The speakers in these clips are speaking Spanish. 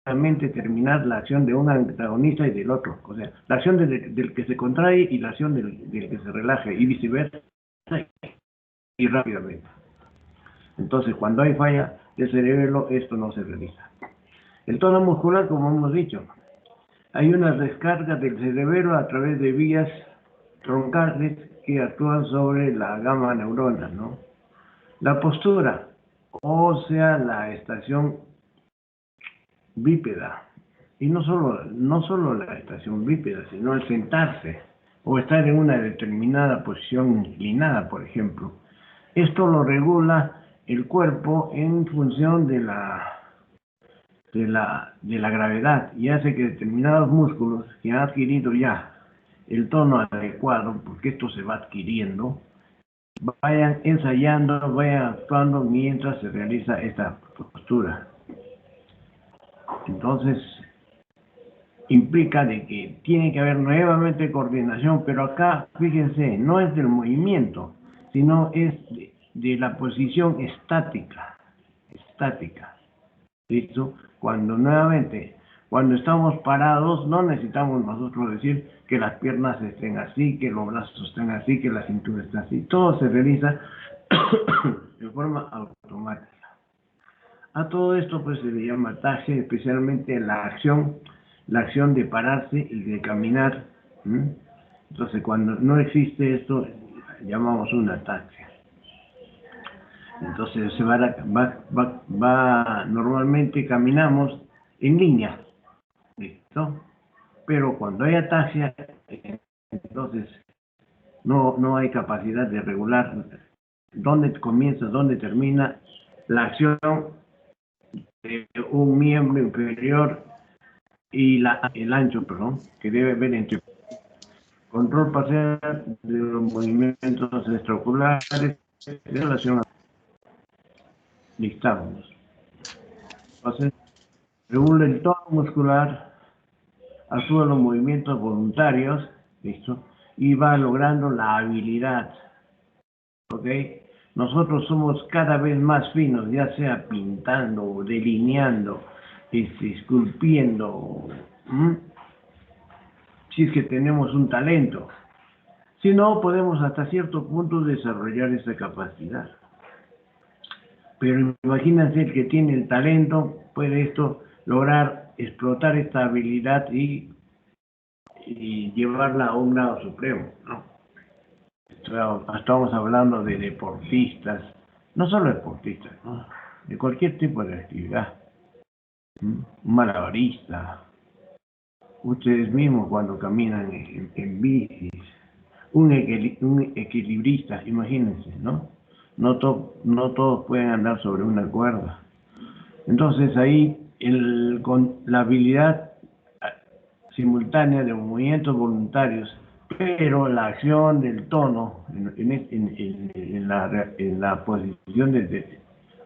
simultáneamente terminar la acción de un antagonista y del otro. O sea, la acción del que se contrae y la acción del que se relaje, y viceversa, y rápidamente. Entonces, cuando hay falla del cerebelo, esto no se realiza. El tono muscular, como hemos dicho, hay una descarga del cerebelo a través de vías troncales que actúan sobre la gama neurona, ¿no? La postura, o sea, la estación bípeda, y no solo la estación bípeda, sino el sentarse o estar en una determinada posición inclinada, por ejemplo. Esto lo regula el cuerpo en función de la gravedad, y hace que determinados músculos que han adquirido ya el tono adecuado, porque esto se va adquiriendo, vayan ensayando, vayan actuando mientras se realiza esta postura. Entonces, implica de que tiene que haber nuevamente coordinación, pero acá, fíjense, no es del movimiento, sino es de la posición estática. ¿Listo? Cuando estamos parados, no necesitamos nosotros decir que las piernas estén así, que los brazos estén así, que la cintura esté así. Todo se realiza de forma automática. A todo esto pues se le llama ataxia, especialmente la acción de pararse y de caminar. Entonces, cuando no existe esto, llamamos una ataxia. Entonces normalmente caminamos en línea, ¿listo? Pero cuando hay ataxia, entonces no hay capacidad de regular dónde comienza, dónde termina la acción de un miembro inferior y el ancho, que debe haber entre control parcial de los movimientos extraoculares en relación a listamos. Entonces, regula el tono muscular, actúa los movimientos voluntarios, ¿listo? Y va logrando la habilidad, ¿ok? Nosotros somos cada vez más finos, ya sea pintando, delineando, esculpiendo, si es que tenemos un talento. Si no, podemos hasta cierto punto desarrollar esa capacidad. Pero imagínense, el que tiene el talento puede lograr explotar esta habilidad y llevarla a un grado supremo, ¿no? Estamos hablando de deportistas, no solo deportistas, ¿no? De cualquier tipo de actividad. Un malabarista, ustedes mismos cuando caminan en bicis, un equilibrista, imagínense, ¿no? No todos pueden andar sobre una cuerda. Entonces ahí con la habilidad simultánea de movimientos voluntarios, pero la acción del tono en la posición de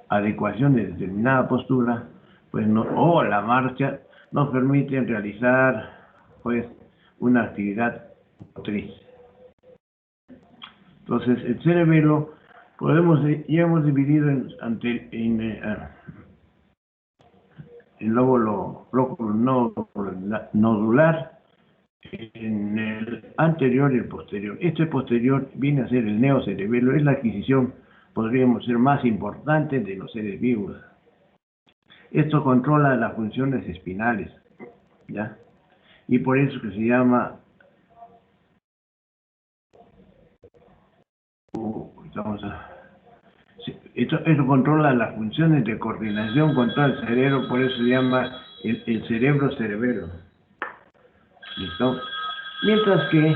adecuación de determinada postura, pues o la marcha, nos permiten realizar pues una actividad motriz. Entonces el cerebelo ya hemos dividido en el lóbulo nodular, en el anterior y el posterior. Este posterior viene a ser el neocerebelo, es la adquisición, podríamos ser, más importante de los seres vivos. Esto controla las funciones espinales, ¿ya? Y por eso que se llama esto controla las funciones de coordinación con todo el cerebro, por eso se llama el cerebro-cerebelo. ¿Listo? Mientras que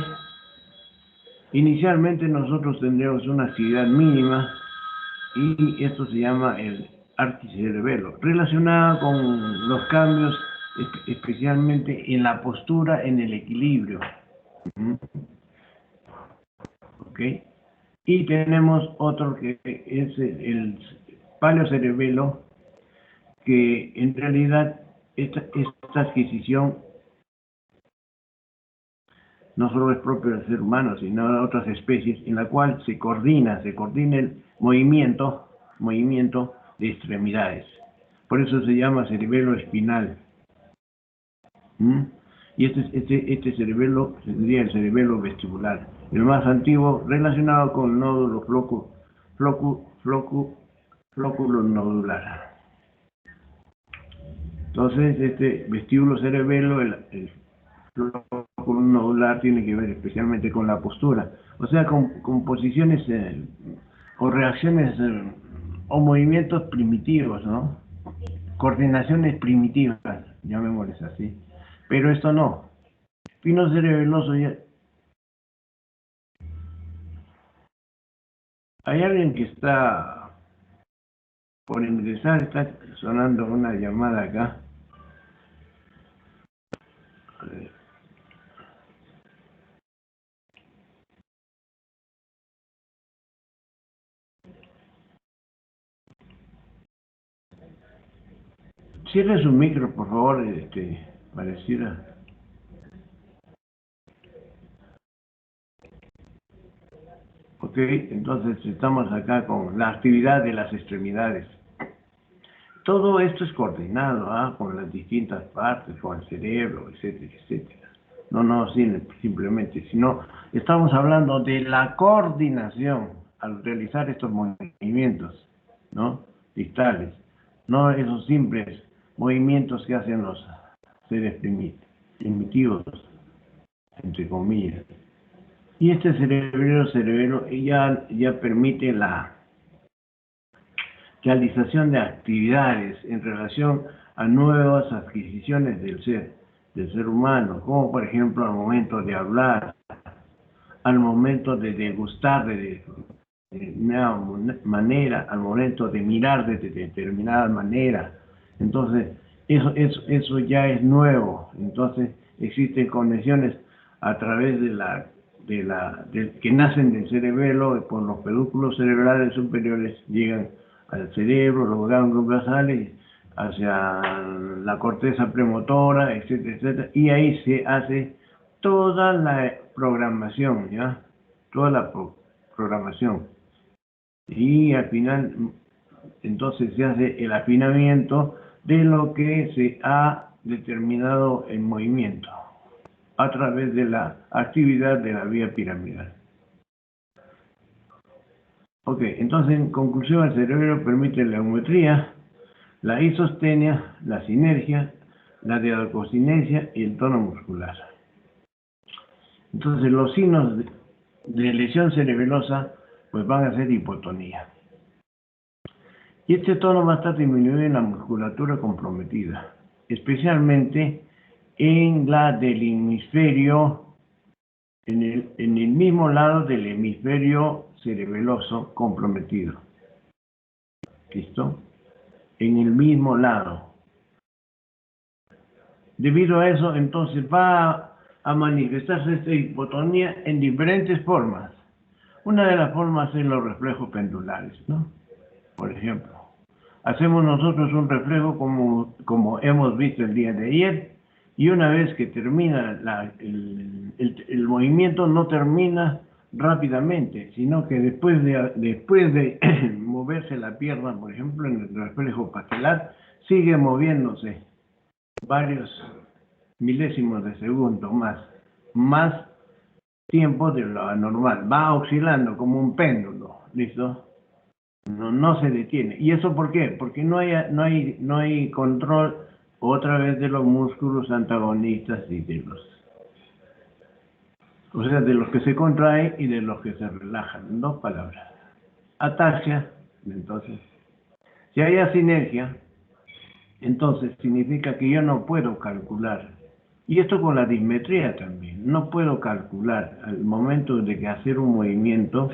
inicialmente nosotros tendríamos una actividad mínima y esto se llama el arquicerebelo, relacionado con los cambios especialmente en la postura, en el equilibrio. ¿Ok? Y tenemos otro que es el paleocerebelo, que en realidad esta adquisición no solo es propio del ser humano, sino de otras especies, en la cual se coordina el movimiento de extremidades. Por eso se llama cerebelo espinal. ¿Mm? Y este cerebelo sería el cerebelo vestibular, el más antiguo, relacionado con el nódulo flóculo nodular. Entonces, este vestíbulo cerebelo, el flóculo nodular, tiene que ver especialmente con la postura, o sea, con posiciones o reacciones o movimientos primitivos, ¿no? Coordinaciones primitivas, llamémosles así. Pero esto no. Espino cerebeloso ya. Hay alguien que está por ingresar, está sonando una llamada acá. A ver. Cierre su micro, por favor, pareciera. Ok, entonces estamos acá con la actividad de las extremidades. Todo esto es coordinado, ¿ah? Con las distintas partes, con el cerebro, etcétera, etcétera. No, simplemente, sino estamos hablando de la coordinación al realizar estos movimientos, ¿no? Distales, no esos simples movimientos que hacen los seres primitivos, entre comillas. Y este cerebelo ya permite la realización de actividades en relación a nuevas adquisiciones del ser humano, como por ejemplo al momento de hablar, al momento de degustar de determinada manera, al momento de mirar de determinada manera. Entonces, eso ya es nuevo. Entonces, existen conexiones a través que nacen del cerebelo, por los pedúnculos cerebrales superiores, llegan al cerebro, los ganglios basales, hacia la corteza premotora, etcétera, etcétera, y ahí se hace toda la programación, ¿ya? Toda la programación. Y al final, entonces se hace el afinamiento de lo que se ha determinado en movimiento a través de la actividad de la vía piramidal. Ok, entonces en conclusión, el cerebro permite la geometría, la isostenia, la sinergia, la dialogocinesia y el tono muscular. Entonces los signos de lesión cerebelosa pues van a ser hipotonía. Y este tono va a estar disminuido en la musculatura comprometida, especialmente en la del hemisferio, en el mismo lado del hemisferio cerebeloso comprometido. ¿Listo? En el mismo lado. Debido a eso, entonces va a manifestarse esta hipotonía en diferentes formas. Una de las formas es los reflejos pendulares, ¿no? Por ejemplo, hacemos nosotros un reflejo como hemos visto el día de ayer, y una vez que termina el movimiento no termina rápidamente, sino que después de moverse la pierna, por ejemplo, en el reflejo pastelar, sigue moviéndose varios milésimos de segundo más tiempo de lo anormal, va oscilando como un péndulo, ¿listo? No se detiene. ¿Y eso por qué? Porque no hay control otra vez de los músculos antagonistas y o sea, de los que se contraen y de los que se relajan, en dos palabras. Ataxia, entonces, si hay asinergia, entonces significa que yo no puedo calcular. Y esto con la dismetría también. No puedo calcular al momento de que hacer un movimiento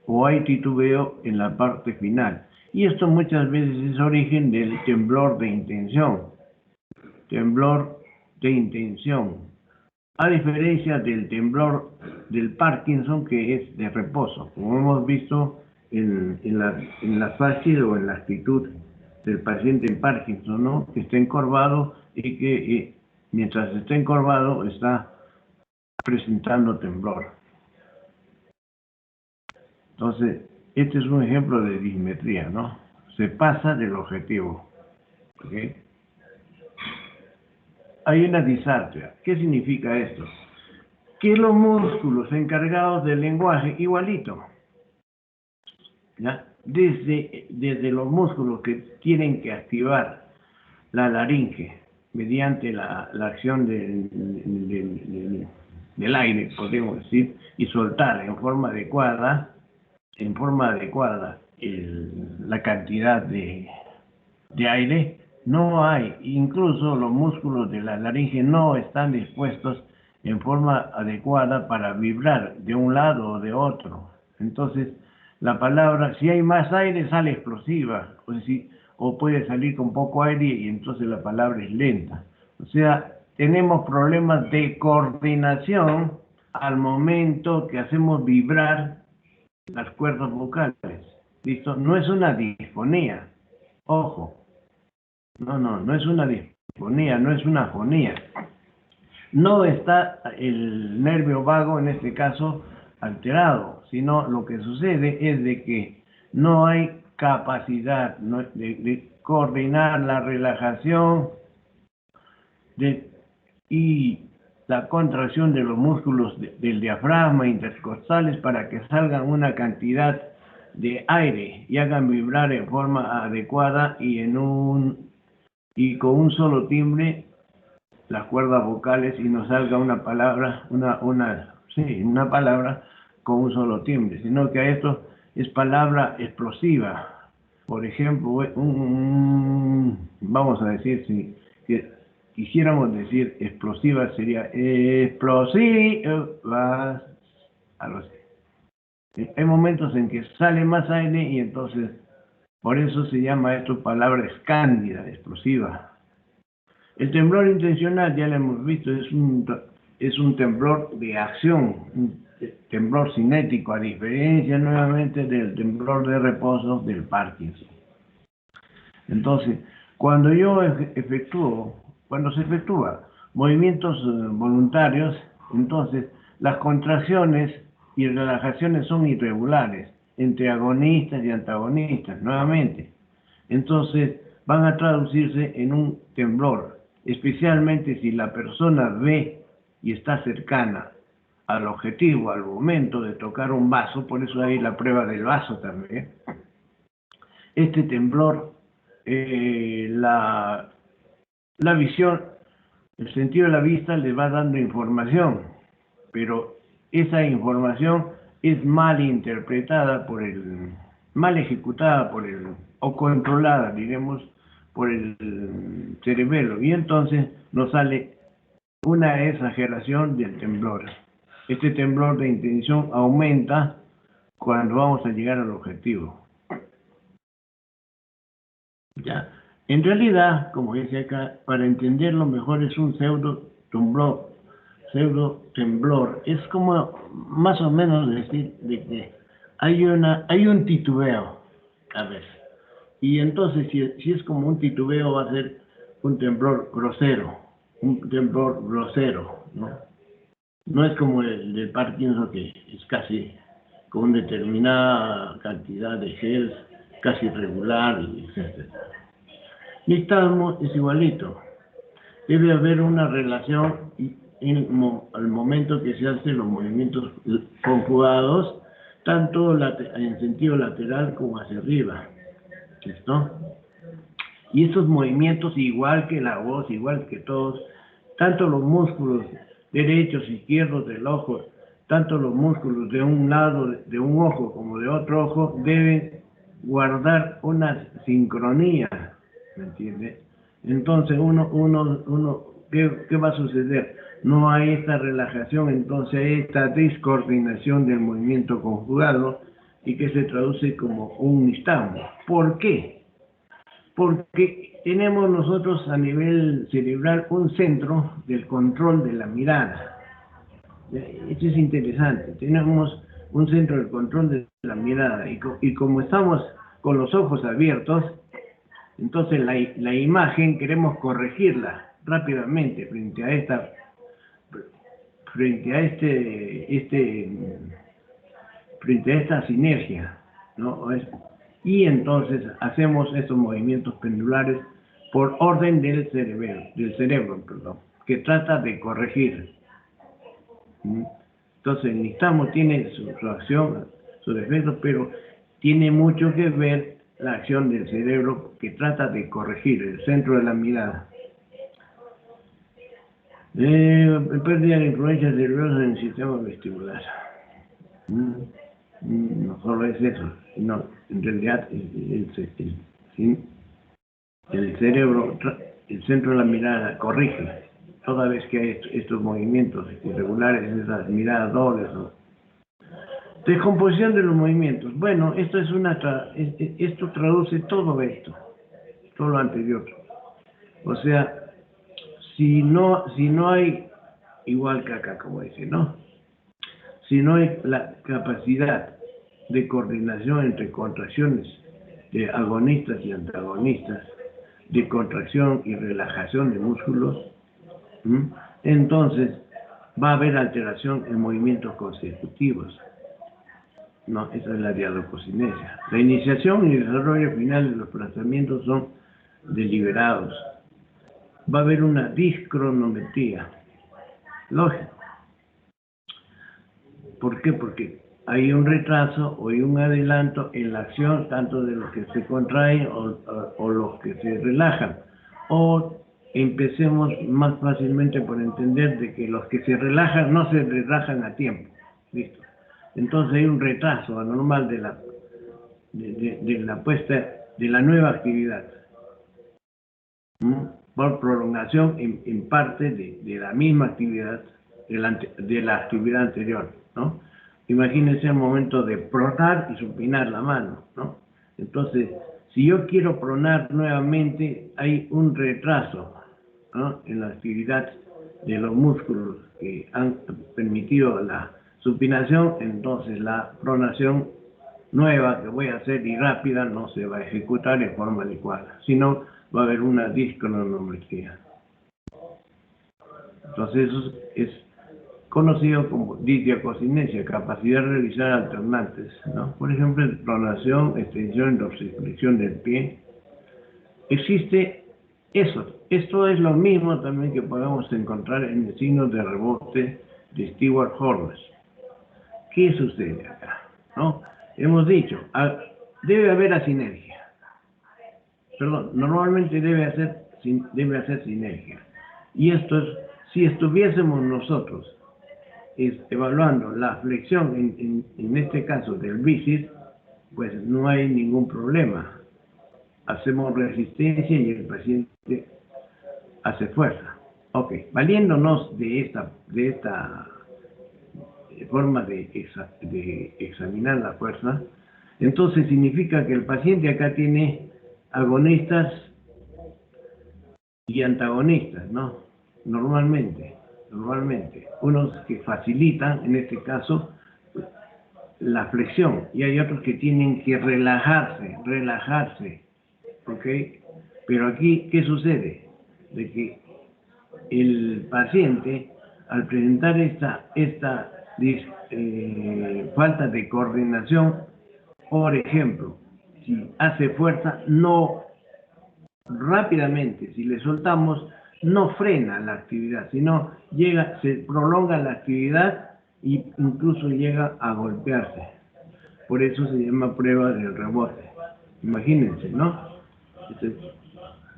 o hay titubeo en la parte final. Y esto muchas veces es origen del temblor de intención. Temblor de intención. A diferencia del temblor del Parkinson, que es de reposo, como hemos visto en la fase o en la actitud del paciente en Parkinson, ¿no? Que está encorvado y que mientras está encorvado está presentando temblor. Entonces, este es un ejemplo de dismetría, ¿no? Se pasa del objetivo. ¿Okay? hay una disartria. ¿Qué significa esto? Que los músculos encargados del lenguaje, igualito, ¿ya? Desde los músculos que tienen que activar la laringe mediante la acción del aire, podemos decir, y soltar en forma adecuada la cantidad de aire, no hay, incluso los músculos de la laringe no están dispuestos en forma adecuada para vibrar de un lado o de otro. Entonces, la palabra, si hay más aire, sale explosiva, o puede salir con poco aire y entonces la palabra es lenta. O sea, tenemos problemas de coordinación al momento que hacemos vibrar las cuerdas vocales. ¿Listo? No es una disfonía. Ojo. No es una disfonía, no es una fonía. No está el nervio vago, en este caso, alterado, sino lo que sucede es de que no hay capacidad de coordinar la relajación y la contracción de los músculos del diafragma intercostales para que salgan una cantidad de aire y hagan vibrar en forma adecuada y con un solo timbre las cuerdas vocales y nos salga una palabra, una palabra con un solo timbre, sino que esto es palabra explosiva. Por ejemplo, vamos a decir, si que quisiéramos decir explosiva, sería explosiva, algo así. Hay momentos en que sale más aire y entonces, por eso se llama esto palabra escándida, explosiva. El temblor intencional, ya lo hemos visto, es un temblor de acción, un temblor cinético, a diferencia nuevamente del temblor de reposo del Parkinson. Entonces, cuando se efectúa movimientos voluntarios, entonces las contracciones y relajaciones son irregulares entre agonistas y antagonistas, nuevamente. Entonces, van a traducirse en un temblor, especialmente si la persona ve y está cercana al objetivo, al momento de tocar un vaso, por eso hay la prueba del vaso también. Este temblor, la visión, el sentido de la vista le va dando información, pero esa información es mal interpretada mal ejecutada o controlada, diremos, por el cerebelo, y entonces nos sale una exageración del temblor. Este temblor de intención aumenta cuando vamos a llegar al objetivo. Ya. En realidad, como dice acá, para entenderlo mejor es un pseudo temblor. Es como más o menos decir de que hay un titubeo, a ver. Y entonces, si es como un titubeo, va a ser un temblor grosero, ¿no? No es como el de Parkinson, que es casi con determinada cantidad de hertz, casi regular, etc. Nistagmo es igualito. Debe haber una relación al momento que se hacen los movimientos conjugados, tanto en sentido lateral como hacia arriba. ¿Listo? Y estos movimientos, igual que la voz, igual que todos, tanto los músculos derechos, izquierdos del ojo, tanto los músculos de un lado de un ojo como de otro ojo, deben guardar una sincronía, ¿me entiende? Entonces ¿qué va a suceder? No hay esta relajación, entonces hay esta descoordinación del movimiento conjugado y que se traduce como un nistagmo. ¿Por qué? Porque tenemos nosotros a nivel cerebral un centro del control de la mirada. Esto es interesante. Tenemos un centro del control de la mirada y como estamos con los ojos abiertos, entonces la imagen queremos corregirla rápidamente frente a esta sinergia, ¿no? Y entonces hacemos estos movimientos pendulares por orden del cerebro, perdón. que trata de corregir. Entonces, el nixtamo tiene su acción, sus efectos, pero tiene mucho que ver la acción del cerebro que trata de corregir el centro de la mirada. Pérdida de influencia nerviosa en el sistema vestibular. No solo es eso, sino en realidad el cerebro, el centro de la mirada corrige toda vez que hay estos movimientos irregulares, esas miradas dobles. Descomposición de los movimientos. Bueno, esto esto traduce todo esto, todo lo anterior. O sea, si no hay, igual que acá, como dice, ¿no? Si no hay la capacidad de coordinación entre contracciones de agonistas y antagonistas, de contracción y relajación de músculos, entonces va a haber alteración en movimientos consecutivos. No, esa es la dialogocinesia. La iniciación y el desarrollo final de los planteamientos son deliberados. Va a haber una discronometría. Lógico. ¿Por qué? Porque hay un retraso o hay un adelanto en la acción, tanto de los que se contraen o los que se relajan. O empecemos más fácilmente por entender de que los que se relajan no se relajan a tiempo. ¿Listo? Entonces hay un retraso anormal de la puesta de la nueva actividad. Por prolongación en parte de la misma actividad, de la actividad anterior, ¿no? Imagínense el momento de pronar y supinar la mano, ¿no? Entonces, si yo quiero pronar nuevamente, hay un retraso, ¿no?, en la actividad de los músculos que han permitido la supinación. Entonces la pronación nueva que voy a hacer y rápida no se va a ejecutar en forma adecuada, sino va a haber una discronometría. Entonces eso es conocido como disdiacocinesia, capacidad de realizar alternantes, ¿no? Por ejemplo, pronación, extensión, dorsiflexión del pie. Existe eso. Esto es lo mismo también que podemos encontrar en el signo de rebote de Stewart Horner. ¿Qué sucede acá? ¿No? Hemos dicho, debe haber asinergia. Perdón, normalmente debe hacer sinergia. Y esto es, si estuviésemos nosotros evaluando la flexión, en este caso del bíceps, pues no hay ningún problema. Hacemos resistencia y el paciente hace fuerza. Ok, valiéndonos de esta forma de examinar la fuerza, entonces significa que el paciente acá tiene agonistas y antagonistas, ¿no? Normalmente, unos que facilitan, en este caso, la flexión, y hay otros que tienen que relajarse, ¿ok? Pero aquí, ¿qué sucede? De que el paciente, al presentar esta falta de coordinación, por ejemplo, si hace fuerza, no rápidamente, si le soltamos, no frena la actividad, sino se prolonga la actividad e incluso llega a golpearse. Por eso se llama prueba del rebote. Imagínense, ¿no?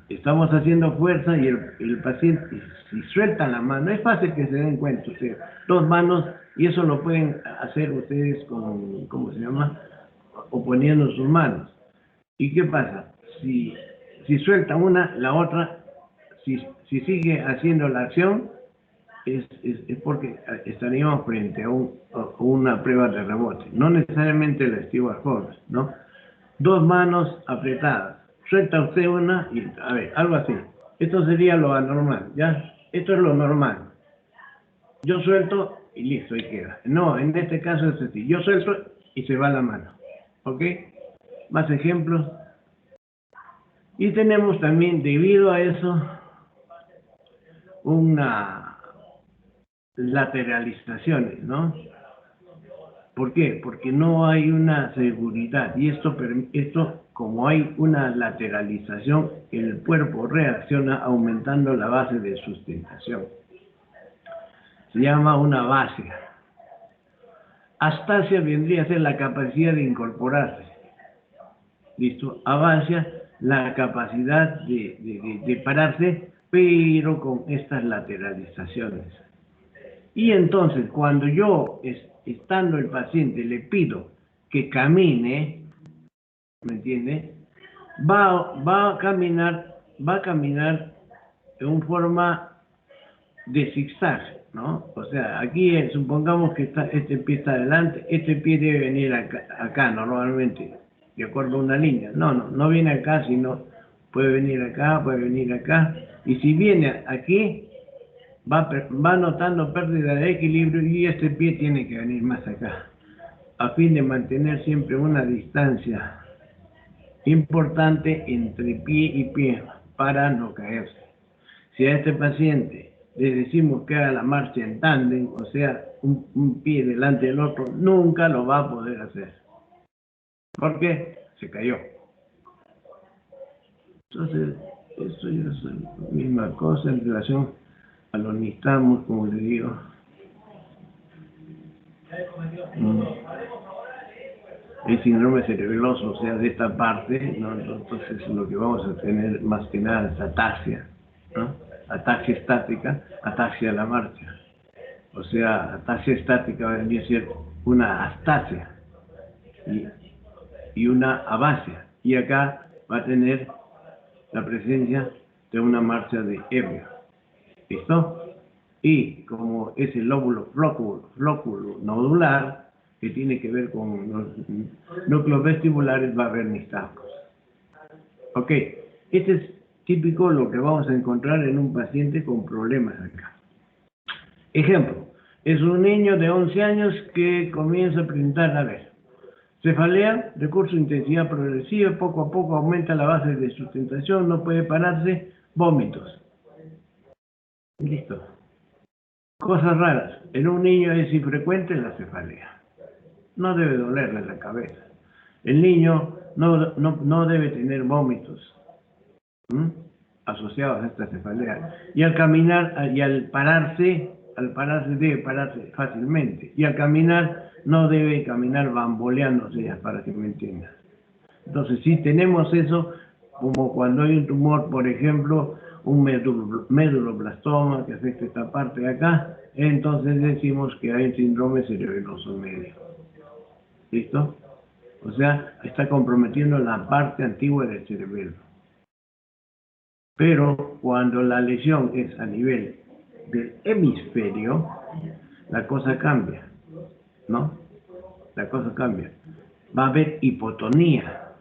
Estamos haciendo fuerza y el paciente, si suelta la mano, es fácil que se den cuenta, o sea, dos manos, y eso lo pueden hacer ustedes con, ¿cómo se llama?, oponiendo sus manos. ¿Y qué pasa? Si suelta una, la otra, si sigue haciendo la acción, es porque estaríamos frente a una prueba de rebote. No necesariamente la Stewart Horner, ¿no? Dos manos apretadas. Suelta usted una y, a ver, algo así. Esto sería lo anormal, ¿ya? Esto es lo normal. Yo suelto y listo, y queda. No, en este caso es así. Yo suelto y se va la mano. ¿Ok? Más ejemplos. Y tenemos también, debido a eso, una lateralizaciones, ¿no? ¿Por qué? Porque no hay una seguridad, y esto como hay una lateralización, el cuerpo reacciona aumentando la base de sustentación. Se llama una base. Astasia vendría a ser la capacidad de incorporarse. ¿Listo? Avancia, la capacidad de pararse, pero con estas lateralizaciones. Y entonces, cuando yo, estando el paciente, le pido que camine, ¿me entiende? Va a caminar en forma de zigzag, ¿no? O sea, aquí supongamos que este pie está adelante, este pie debe venir acá normalmente, de acuerdo a una línea. No viene acá, sino puede venir acá, y si viene aquí, va notando pérdida de equilibrio y este pie tiene que venir más acá, a fin de mantener siempre una distancia importante entre pie y pie para no caerse. Si a este paciente le decimos que haga la marcha en tándem, o sea, un pie delante del otro, nunca lo va a poder hacer. ¿Por qué? Se cayó. Entonces, esto ya es la misma cosa en relación a los nistagmos, como le digo. El síndrome cerebeloso, o sea, de esta parte, ¿no? Entonces lo que vamos a tener más que nada es ataxia, ¿no? Ataxia estática, ataxia a la marcha. O sea, ataxia estática vendría a ser una astasia y una abasia. Y acá va a tener la presencia de una marcha de ebrio. ¿Listo? Y como es el lóbulo flóculo nodular, que tiene que ver con los núcleos vestibulares, va a haber nistagmos. Ok, este es típico lo que vamos a encontrar en un paciente con problemas acá. Ejemplo, es un niño de 11 años que comienza a presentar, a ver, cefalea, recurso de intensidad progresiva, poco a poco aumenta la base de sustentación, no puede pararse, vómitos. Listo. Cosas raras, en un niño es infrecuente la cefalea. No debe dolerle la cabeza. El niño no debe tener vómitos asociados a esta cefalea. Y al caminar y al pararse debe pararse fácilmente. Y al caminar no debe caminar bamboleándose, para que me entiendan. Entonces, si tenemos eso, como cuando hay un tumor, por ejemplo, un meduloblastoma que afecta esta parte de acá, entonces decimos que hay síndrome cerebeloso medio. ¿Listo? O sea, está comprometiendo la parte antigua del cerebelo. Pero cuando la lesión es a nivel del hemisferio, la cosa cambia, ¿no? La cosa cambia. Va a haber hipotonía,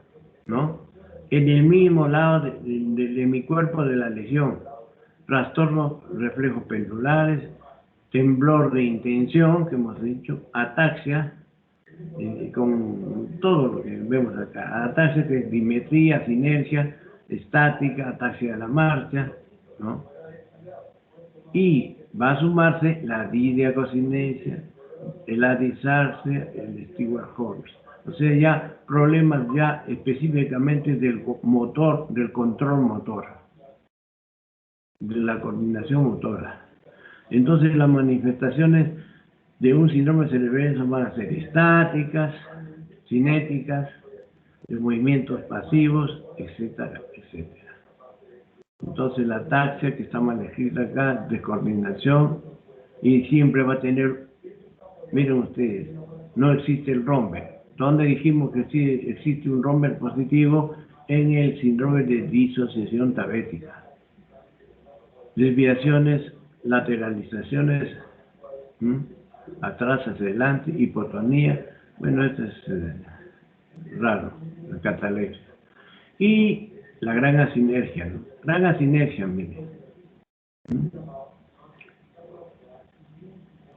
¿no? En el mismo lado de mi cuerpo de la lesión. Trastornos reflejos pendulares, temblor de intención, que hemos dicho, ataxia, con todo lo que vemos acá. Ataxia que es dimetría, sinergia, estática, ataxia de la marcha, ¿no? Y va a sumarse la didiacocinesia, el adisarse, el Stewart Holmes. O sea, ya problemas ya específicamente del motor, del control motor, de la coordinación motora. Entonces las manifestaciones de un síndrome cerebral van a ser estáticas, cinéticas, de movimientos pasivos, etcétera, etcétera. Entonces la ataxia que está mal escrita acá, descoordinación, y siempre va a tener, miren ustedes, no existe el romber. ¿Dónde dijimos que sí existe un romber positivo? En el síndrome de disociación tabética. Desviaciones, lateralizaciones, atrás hacia adelante, hipotonía, bueno, esto es raro, la catalepsia. Y la gran asinergia, ¿no? Gran asinergia, miren.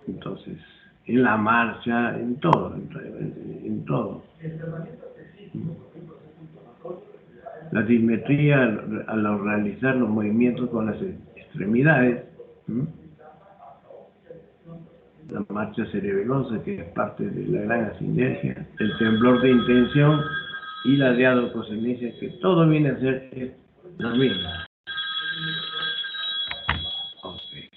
Entonces, en la marcha, en todo, en todo. La dismetría al realizar los movimientos con las extremidades, la marcha cerebelosa, que es parte de la gran asinergia, el temblor de intención, y la diadocosinesia, que todo viene a ser lo mismo. Okay.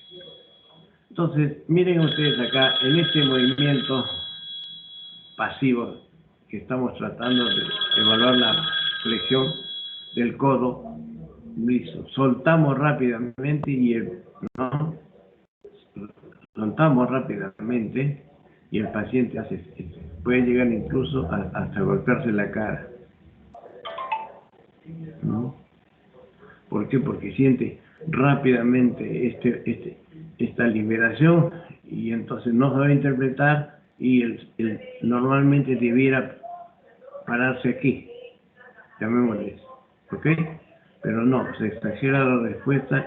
Entonces, miren ustedes acá, en este movimiento pasivo que estamos tratando de evaluar la flexión del codo, listo, soltamos rápidamente ¿no? Soltamos rápidamente y el paciente puede llegar incluso hasta golpearse la cara. ¿No? ¿Por qué? Porque siente rápidamente esta liberación y entonces no se va a interpretar y normalmente debiera pararse aquí, llamémosle eso, ¿ok? Pero no, se exagera la respuesta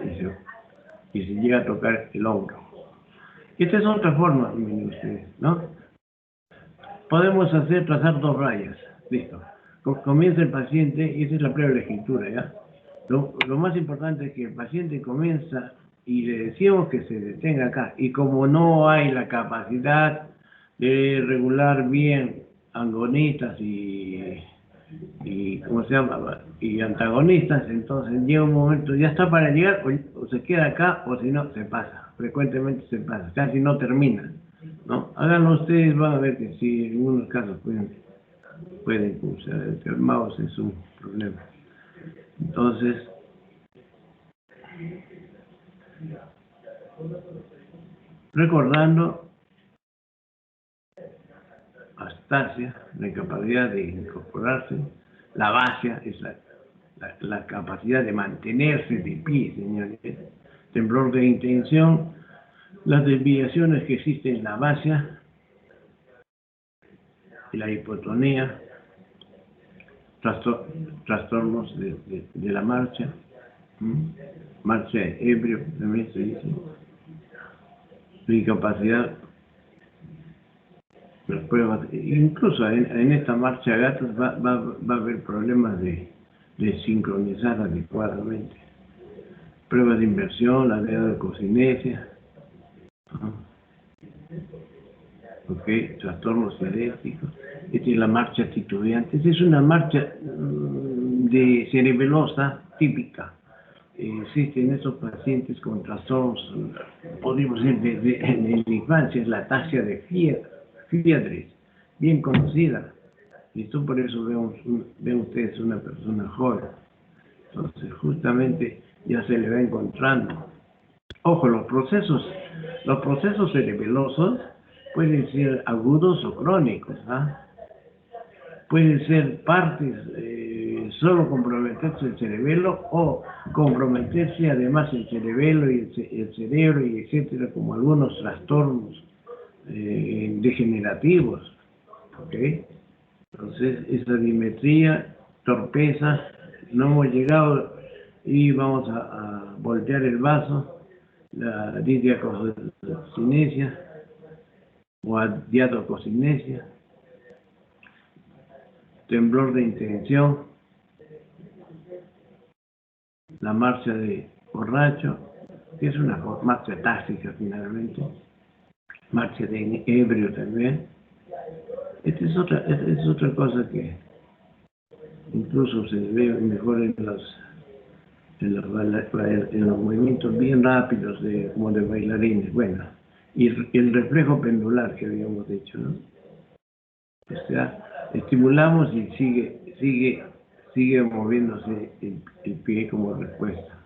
y se llega a tocar el hombro. Esta es otra forma, miren ustedes, ¿no? Podemos trazar 2 rayas, listo. Comienza el paciente, y esa es la prueba de la escritura, ¿ya? Lo más importante es que el paciente comienza y le decimos que se detenga acá. Y como no hay la capacidad de regular bien antagonistas y ¿cómo se llama? Y antagonistas, entonces llega un momento, ya está para llegar, o se queda acá, o si no, se pasa. Frecuentemente se pasa, casi no termina, ¿no? Háganlo ustedes, van a ver que sí, en algunos casos pueden usar el mouse, es un problema. Entonces, recordando astasia, la incapacidad de incorporarse, la fascia es la capacidad de mantenerse de pie, señores, temblor de intención, las desviaciones que existen en la fascia y la hipotonía, trastornos de la marcha, marcha ebrio también se dice, la incapacidad, las pruebas, incluso en esta marcha de gatos va a haber problemas de sincronizar adecuadamente. Pruebas de inversión, la de cocinesia, trastornos idénticos. Esta es la marcha titubeante. Esta es una marcha de cerebelosa típica. Existen estos pacientes con trastornos, podríamos decir, en la infancia, es la ataxia de Friedreich, bien conocida. Y esto por eso ven ustedes una persona joven. Entonces, justamente ya se le va encontrando. Ojo, los procesos cerebelosos pueden ser agudos o crónicos, ¿ah? Pueden ser partes, solo comprometerse el cerebelo o comprometerse además el cerebelo y el cerebro y etcétera, como algunos trastornos degenerativos, ¿ok? Entonces, esa dimetría, torpeza, no hemos llegado y vamos a voltear el vaso, la didiacocinesia o diadococinesia, temblor de intención, la marcha de borracho, que es una marcha táctica finalmente, marcha de ebrio también. Esta es otra cosa que incluso se ve mejor en los movimientos bien rápidos como de bailarines. Bueno, y el reflejo pendular que habíamos dicho, ¿no? O sea, estimulamos y sigue moviéndose el pie como respuesta.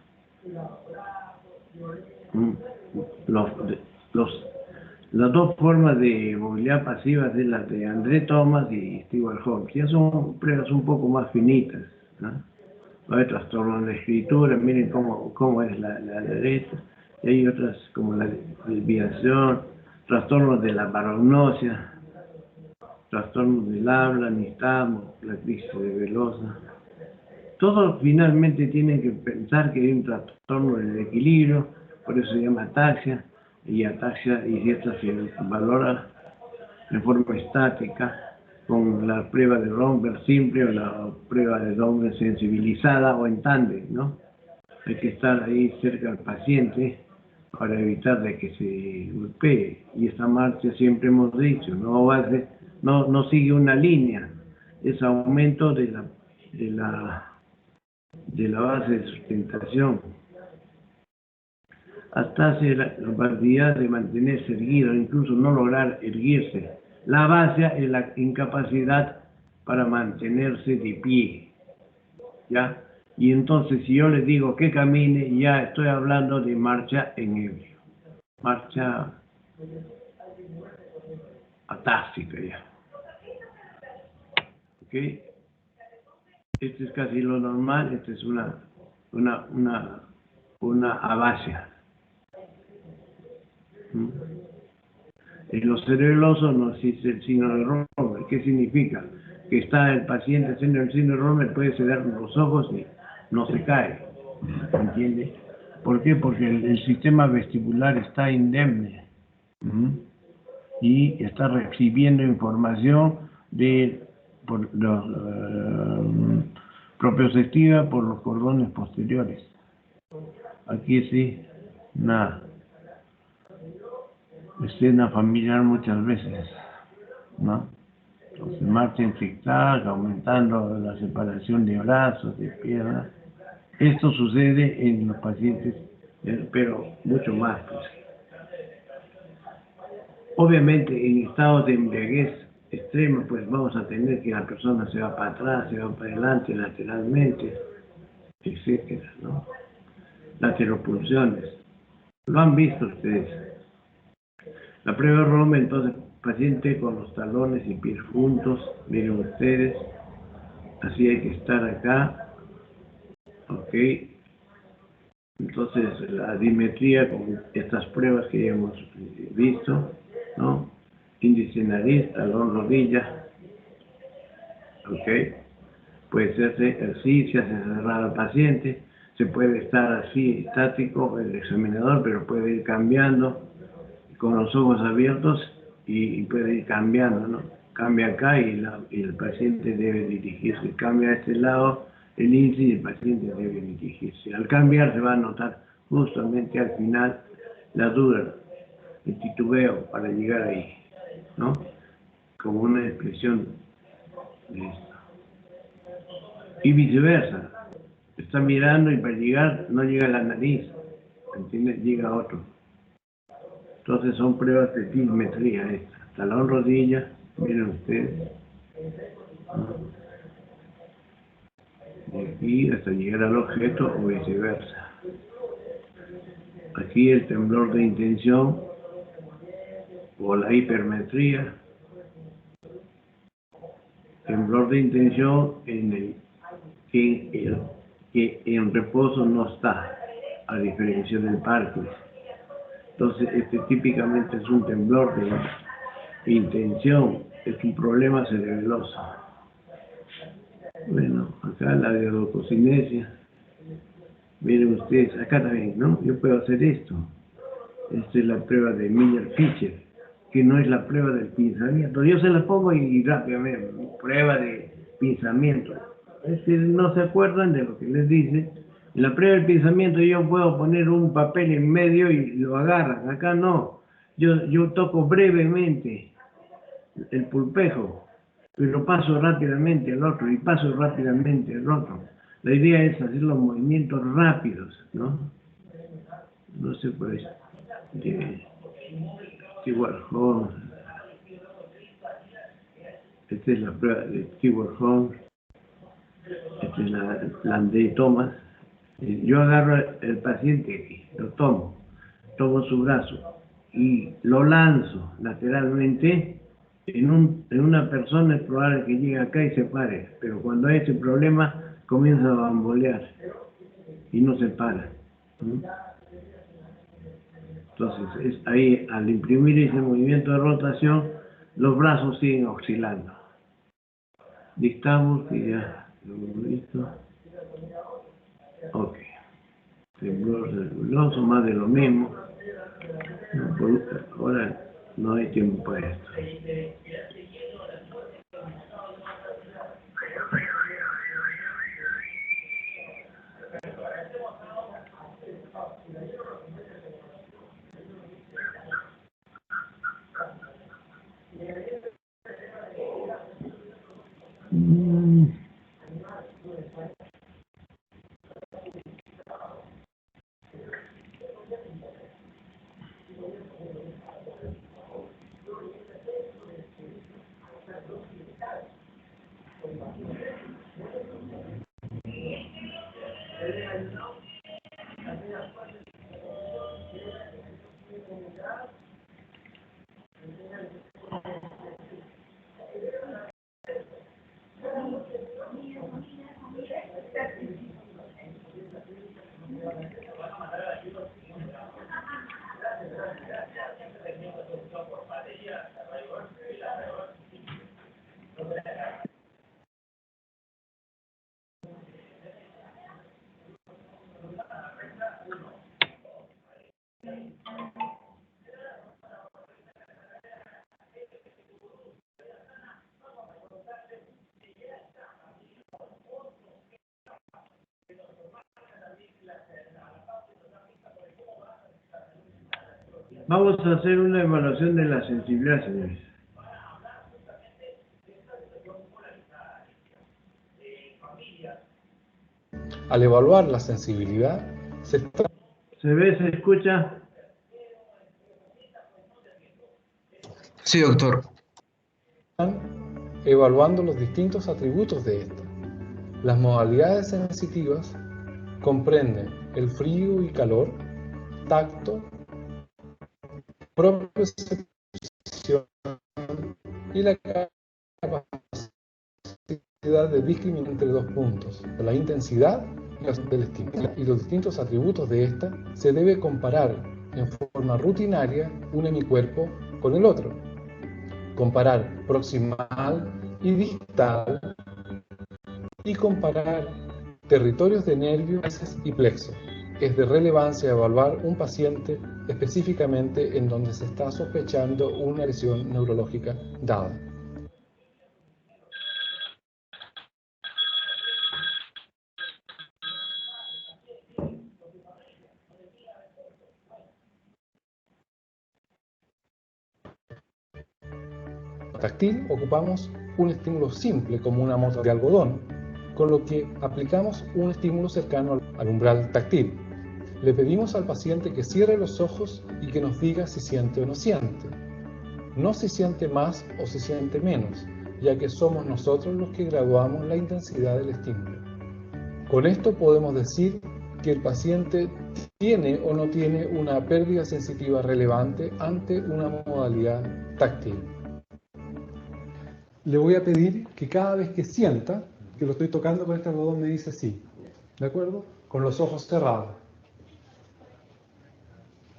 Las 2 formas de movilidad pasiva es las de André Thomas y Stewart Holmes. Ya son pruebas un poco más finitas, ¿no? Hay trastornos de escritura, miren cómo es la derecha, y hay otras como la desviación, trastornos de la paragnosia, trastornos del habla, nistagmo, la crisis cerebelosa. Todos finalmente tienen que pensar que hay un trastorno del equilibrio, por eso se llama ataxia, y esta se valora de forma estática con la prueba de Romberg simple o la prueba de Romberg sensibilizada o en tándem, ¿no? Hay que estar ahí cerca del paciente para evitar de que se golpee. Y esta marcha siempre hemos dicho, no sigue una línea, es aumento de la base de sustentación. Hasta hace la capacidad de mantenerse erguido, incluso no lograr erguirse. La base es la incapacidad para mantenerse de pie, ¿ya? Y entonces, si yo les digo que camine, ya estoy hablando de marcha en ebrio, marcha atáxica ya. ¿Ok? Esto es casi lo normal, esto es una abasia. En los cerebelosos no existe el signo de Romer. ¿Qué significa? Que está el paciente haciendo el signo de Romer, puede cerrar los ojos y no se cae. ¿Entiende? ¿Por qué? Porque el sistema vestibular está indemne. Y está recibiendo información propioceptiva por los cordones posteriores. Aquí sí, nada. Escena familiar muchas veces, ¿no? Entonces, marcha en zigzag, aumentando la separación de brazos, de piernas. Esto sucede en los pacientes, pero mucho más, pues. Obviamente, en estados de embriaguez extrema, pues vamos a tener que la persona se va para atrás, se va para adelante, lateralmente, etcétera, ¿no? Lateropulsiones. Lo han visto ustedes. La prueba de Romer, entonces, paciente con los talones y pies juntos, miren ustedes, así hay que estar acá, ok. Entonces, la dimetría con estas pruebas que ya hemos visto, ¿no? Índice nariz, talón, rodilla, ok. Puede hacerse así, se hace cerrar al paciente, se puede estar así, estático, el examinador, pero puede ir cambiando con los ojos abiertos y puede ir cambiando, ¿no? Cambia acá y el paciente debe dirigirse. Cambia a este lado el índice y el paciente debe dirigirse. Al cambiar se va a notar justamente al final la duda, el titubeo para llegar ahí, ¿no? Como una expresión de esto. Y viceversa. Está mirando y para llegar no llega a la nariz, ¿entiendes? Llega a otro. Entonces son pruebas de dimetría esta. Talón, rodilla, miren ustedes. De aquí hasta llegar al objeto o viceversa. Aquí el temblor de intención o la hipermetría. Temblor de intención en el que en reposo no está, a diferencia del Parkinson. Entonces, este típicamente es un temblor de intención, es un problema cerebeloso. Bueno, acá la de leucocinesia. Miren ustedes, acá también, ¿no? Yo puedo hacer esto. Esta es la prueba de Miller-Fisher, que no es la prueba del pinzamiento. Yo se la pongo y rápidamente, prueba de pinzamiento. No se acuerdan de lo que les dice. En la prueba del pinzamiento yo puedo poner un papel en medio y lo agarran. Acá no. Yo toco brevemente el pulpejo, pero paso rápidamente al otro y paso rápidamente al otro. La idea es hacer los movimientos rápidos, ¿no? No sé, pues, Stewart Holmes. Esta es la prueba de Stewart Holmes. Esta es la de Thomas. Yo agarro el paciente aquí, lo tomo su brazo y lo lanzo lateralmente. En una persona es probable que llegue acá y se pare, pero cuando hay ese problema comienza a bambolear y no se para. Entonces, ahí al imprimir ese movimiento de rotación, los brazos siguen oscilando. Dictamos que ya lo hemos visto. Ok. Temblor cerebeloso, más de lo mismo. Ahora no hay tiempo para esto. Vamos a hacer una evaluación de la sensibilidad, señores. Al evaluar la sensibilidad, ¿se ve, se escucha? Sí, doctor. están evaluando los distintos atributos de esta. Las modalidades sensitivas comprenden el frío y calor, tacto, propiocepción y la capacidad de discriminar entre dos puntos, la intensidad del estímulo. Y los distintos atributos de esta se debe comparar en forma rutinaria un hemicuerpo con el otro. Comparar proximal y distal y comparar territorios de nervios y plexo. Es de relevancia evaluar un paciente específicamente en donde se está sospechando una lesión neurológica dada. Táctil ocupamos un estímulo simple como una mota de algodón, con lo que aplicamos un estímulo cercano al umbral táctil. Le pedimos al paciente que cierre los ojos y que nos diga si siente o no siente. No si siente más o si siente menos, ya que somos nosotros los que graduamos la intensidad del estímulo. Con esto podemos decir que el paciente tiene o no tiene una pérdida sensitiva relevante ante una modalidad táctil. Le voy a pedir que cada vez que sienta que lo estoy tocando con este algodón me dice sí, ¿de acuerdo? Con los ojos cerrados.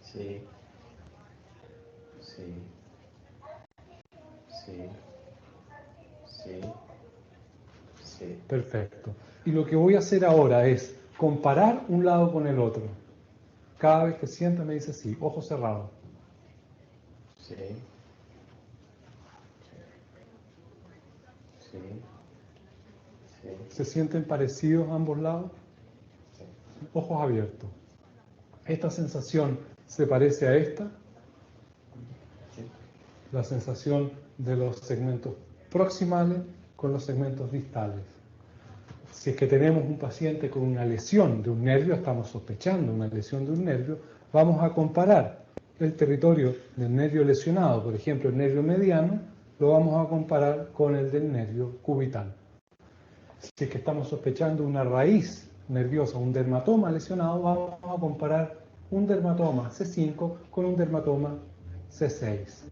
Sí. Sí. Sí. Sí. Sí. Perfecto. Y lo que voy a hacer ahora es comparar un lado con el otro. Cada vez que sienta me dice sí, ojos cerrados. Sí. Sí. Sí. ¿Se sienten parecidos a ambos lados? Sí. Ojos abiertos. ¿Esta sensación se parece a esta? Sí. La sensación de los segmentos proximales con los segmentos distales. Si es que tenemos un paciente con una lesión de un nervio, estamos sospechando una lesión de un nervio, vamos a comparar el territorio del nervio lesionado, por ejemplo el nervio mediano, lo vamos a comparar con el del nervio cubital. Si es que estamos sospechando una raíz nerviosa, un dermatoma lesionado, vamos a comparar un dermatoma C5 con un dermatoma C6.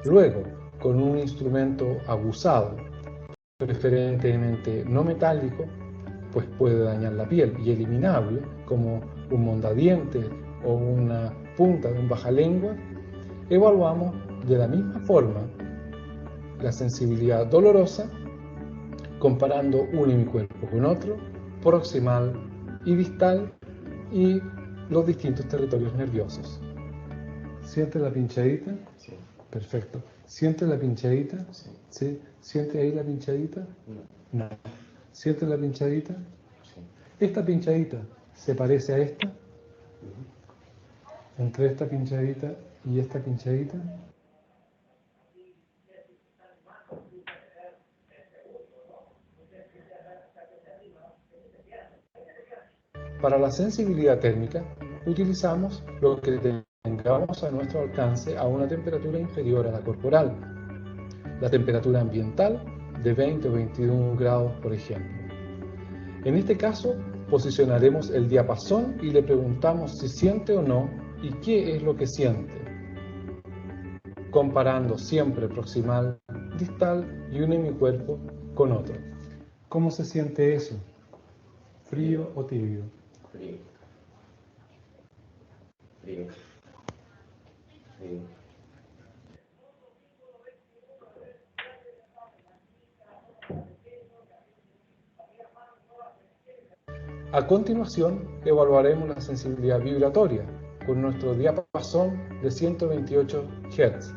Luego, con un instrumento abusado, preferentemente no metálico, pues puede dañar la piel, y eliminable, como un mondadientes o una punta de un bajalengua, evaluamos de la misma forma la sensibilidad dolorosa comparando un hemicuerpo con otro, proximal y distal, y los distintos territorios nerviosos. ¿Siente la pinchadita? Sí. Perfecto. ¿Siente la pinchadita? Sí. ¿Sí? ¿Siente ahí la pinchadita? No. No. ¿Siente la pinchadita? Sí. ¿Esta pinchadita se parece a esta? Uh-huh. Entre esta pinchadita y esta pinchadita. Para la sensibilidad térmica, utilizamos lo que tengamos a nuestro alcance a una temperatura inferior a la corporal. La temperatura ambiental de 20 o 21 grados, por ejemplo. En este caso, posicionaremos el diapasón y le preguntamos si siente o no y qué es lo que siente, comparando siempre proximal, distal y un hemicuerpo con otro. ¿Cómo se siente eso? ¿Frío o tibio? Frío. Frío. Frío. A continuación, evaluaremos la sensibilidad vibratoria con nuestro diapasón de 128 Hz.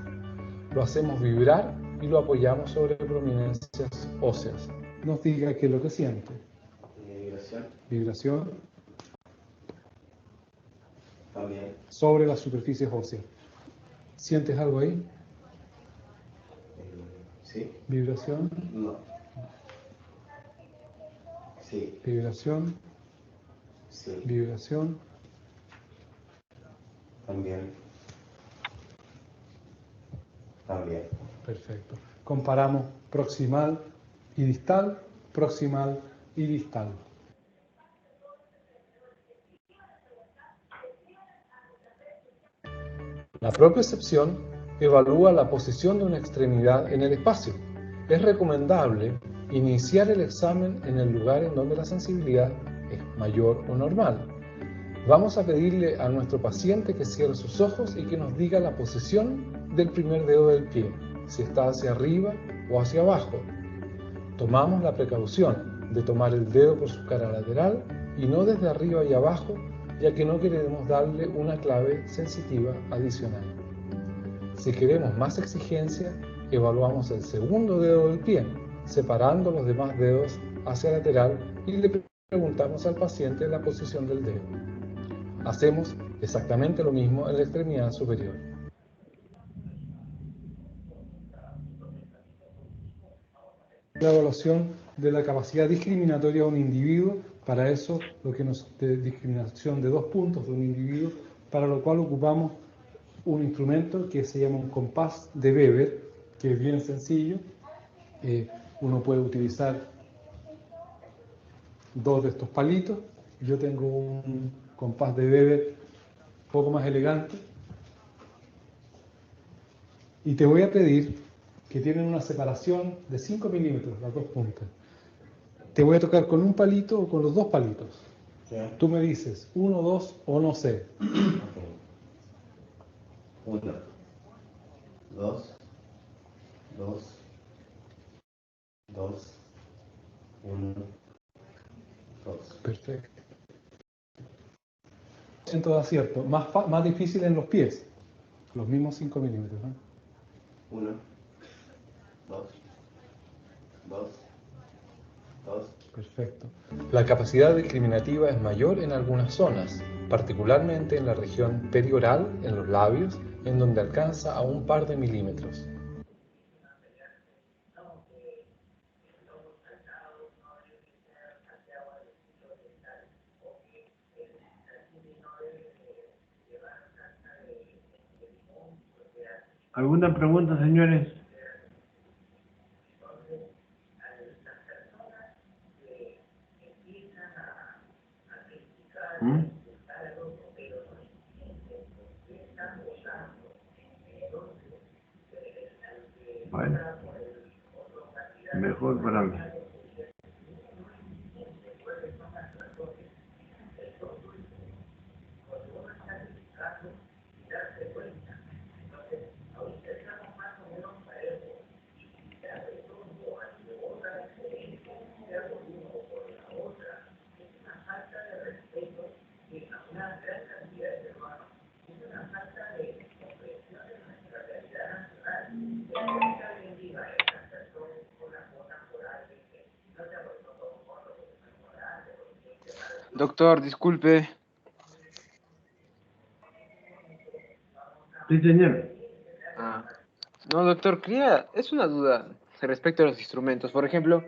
Lo hacemos vibrar y lo apoyamos sobre prominencias óseas. Nos diga qué es lo que siente. Vibración. Vibración También. sobre las superficies óseas. ¿Sientes algo ahí? Sí. Vibración, No. Sí. vibración, Sí. vibración. También. También. Perfecto. Comparamos proximal y distal, proximal y distal. La propiocepción evalúa la posición de una extremidad en el espacio. Es recomendable iniciar el examen en el lugar en donde la sensibilidad es mayor o normal. Vamos a pedirle a nuestro paciente que cierre sus ojos y que nos diga la posición del primer dedo del pie, si está hacia arriba o hacia abajo. Tomamos la precaución de tomar el dedo por su cara lateral y no desde arriba y abajo, ya que no queremos darle una clave sensitiva adicional. Si queremos más exigencia, evaluamos el segundo dedo del pie, separando los demás dedos hacia lateral y le preguntamos al paciente la posición del dedo. Hacemos exactamente lo mismo en la extremidad superior. La evaluación de la capacidad discriminatoria de un individuo, para eso lo que de discriminación de 2 puntos de un individuo, para lo cual ocupamos un instrumento que se llama un compás de Weber, que es bien sencillo. Uno puede utilizar 2 de estos palitos. Yo tengo un compás de Weber un poco más elegante. Y te voy a pedir que tienen una separación de 5 milímetros, las 2 puntas. Te voy a tocar con un palito o con los 2 palitos. ¿Sí? Tú me dices 1, 2 o no sé. Ok. 1, 2, 2, 2, 1, 2. Perfecto. En todo acierto. Más difícil en los pies. Los mismos 5 milímetros, ¿no? 1, 2, 2, 2. Perfecto. La capacidad discriminativa es mayor en algunas zonas, particularmente en la región perioral, en los labios, en donde alcanza a un par de milímetros. ¿Alguna pregunta, señores? ¿Mm? Bueno, mejor para mí. Doctor, disculpe. Sí, señor. Ah, no, doctor, es una duda respecto a los instrumentos. Por ejemplo,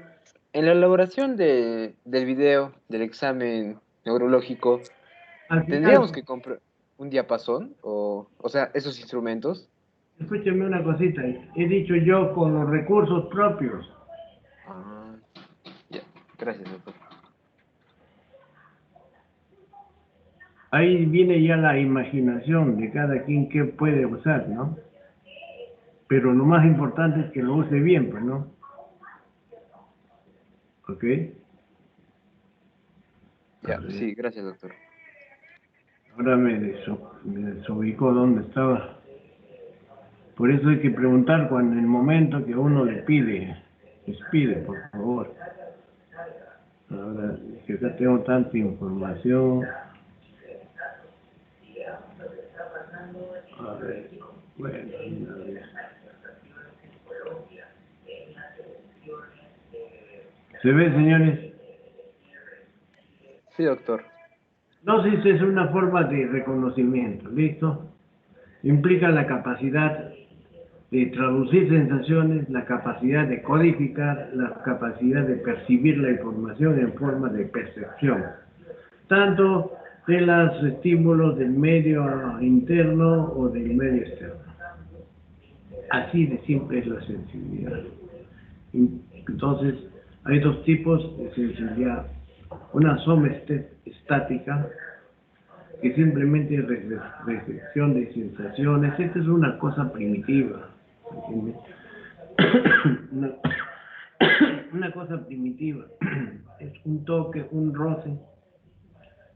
en la elaboración del video del examen neurológico, Al ¿tendríamos final, que comprar un diapasón? O sea, esos instrumentos. escúcheme una cosita. He dicho yo con los recursos propios. Ah, ya, gracias, doctor. Ahí viene ya la imaginación de cada quien que puede usar, ¿no? Pero lo más importante es que lo use bien, pues, ¿no? ¿Ok? A Ya, ver, sí, gracias, doctor. ahora me desubicó dónde estaba. Por eso hay que preguntar cuando en el momento que uno le pide, les pide, por favor. Ahora, que acá tengo tanta información. A ver, bueno, a ver. ¿Se ve, señores? Sí, doctor. Gnosis es una forma de reconocimiento, ¿listo? Implica la capacidad de traducir sensaciones, la capacidad de codificar, la capacidad de percibir la información en forma de percepción, tanto de los estímulos del medio interno o del medio externo. Así de simple es la sensibilidad. Entonces, hay dos tipos de sensibilidad. Una estática, que simplemente es recepción de sensaciones. Esta es una cosa primitiva, ¿entiendes? Una, una cosa primitiva. Es un toque, un roce.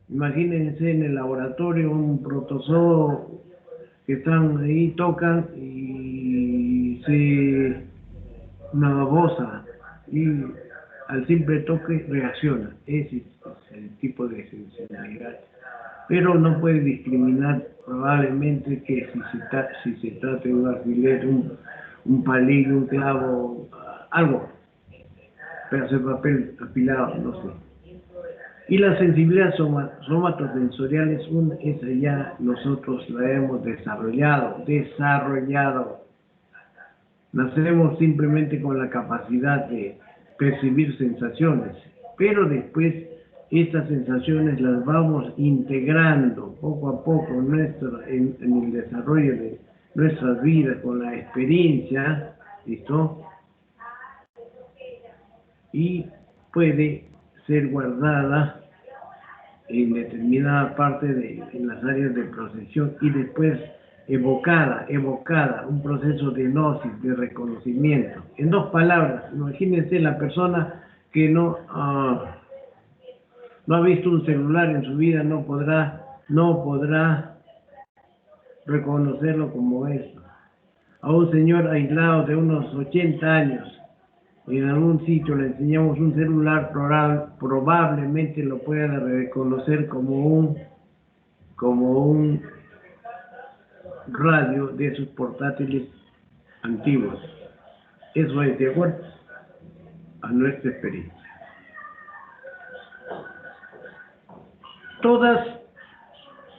Imagínense en el laboratorio un protozoo que están ahí, tocan y se una babosa y al simple toque reacciona. Ese es el tipo de sensibilidad. Pero no puede discriminar probablemente que si se trata de un alfiler, un palillo, un clavo, algo, pedazo de papel apilado, no sé. Y la sensibilidad somatosensorial esa ya nosotros la hemos desarrollado. Nacemos simplemente con la capacidad de percibir sensaciones, pero después estas sensaciones las vamos integrando poco a poco en el desarrollo de nuestras vidas con la experiencia, ¿listo? Y puede ser guardada en determinada parte en las áreas de procesión y después evocada, un proceso de gnosis, de reconocimiento. En dos palabras, imagínense la persona que no ha visto un celular en su vida, no podrá reconocerlo como esto. A un señor aislado de unos 80 años, en algún sitio le enseñamos un celular, probablemente lo pueda reconocer como un radio de esos portátiles antiguos. Eso es de acuerdo a nuestra experiencia. Todas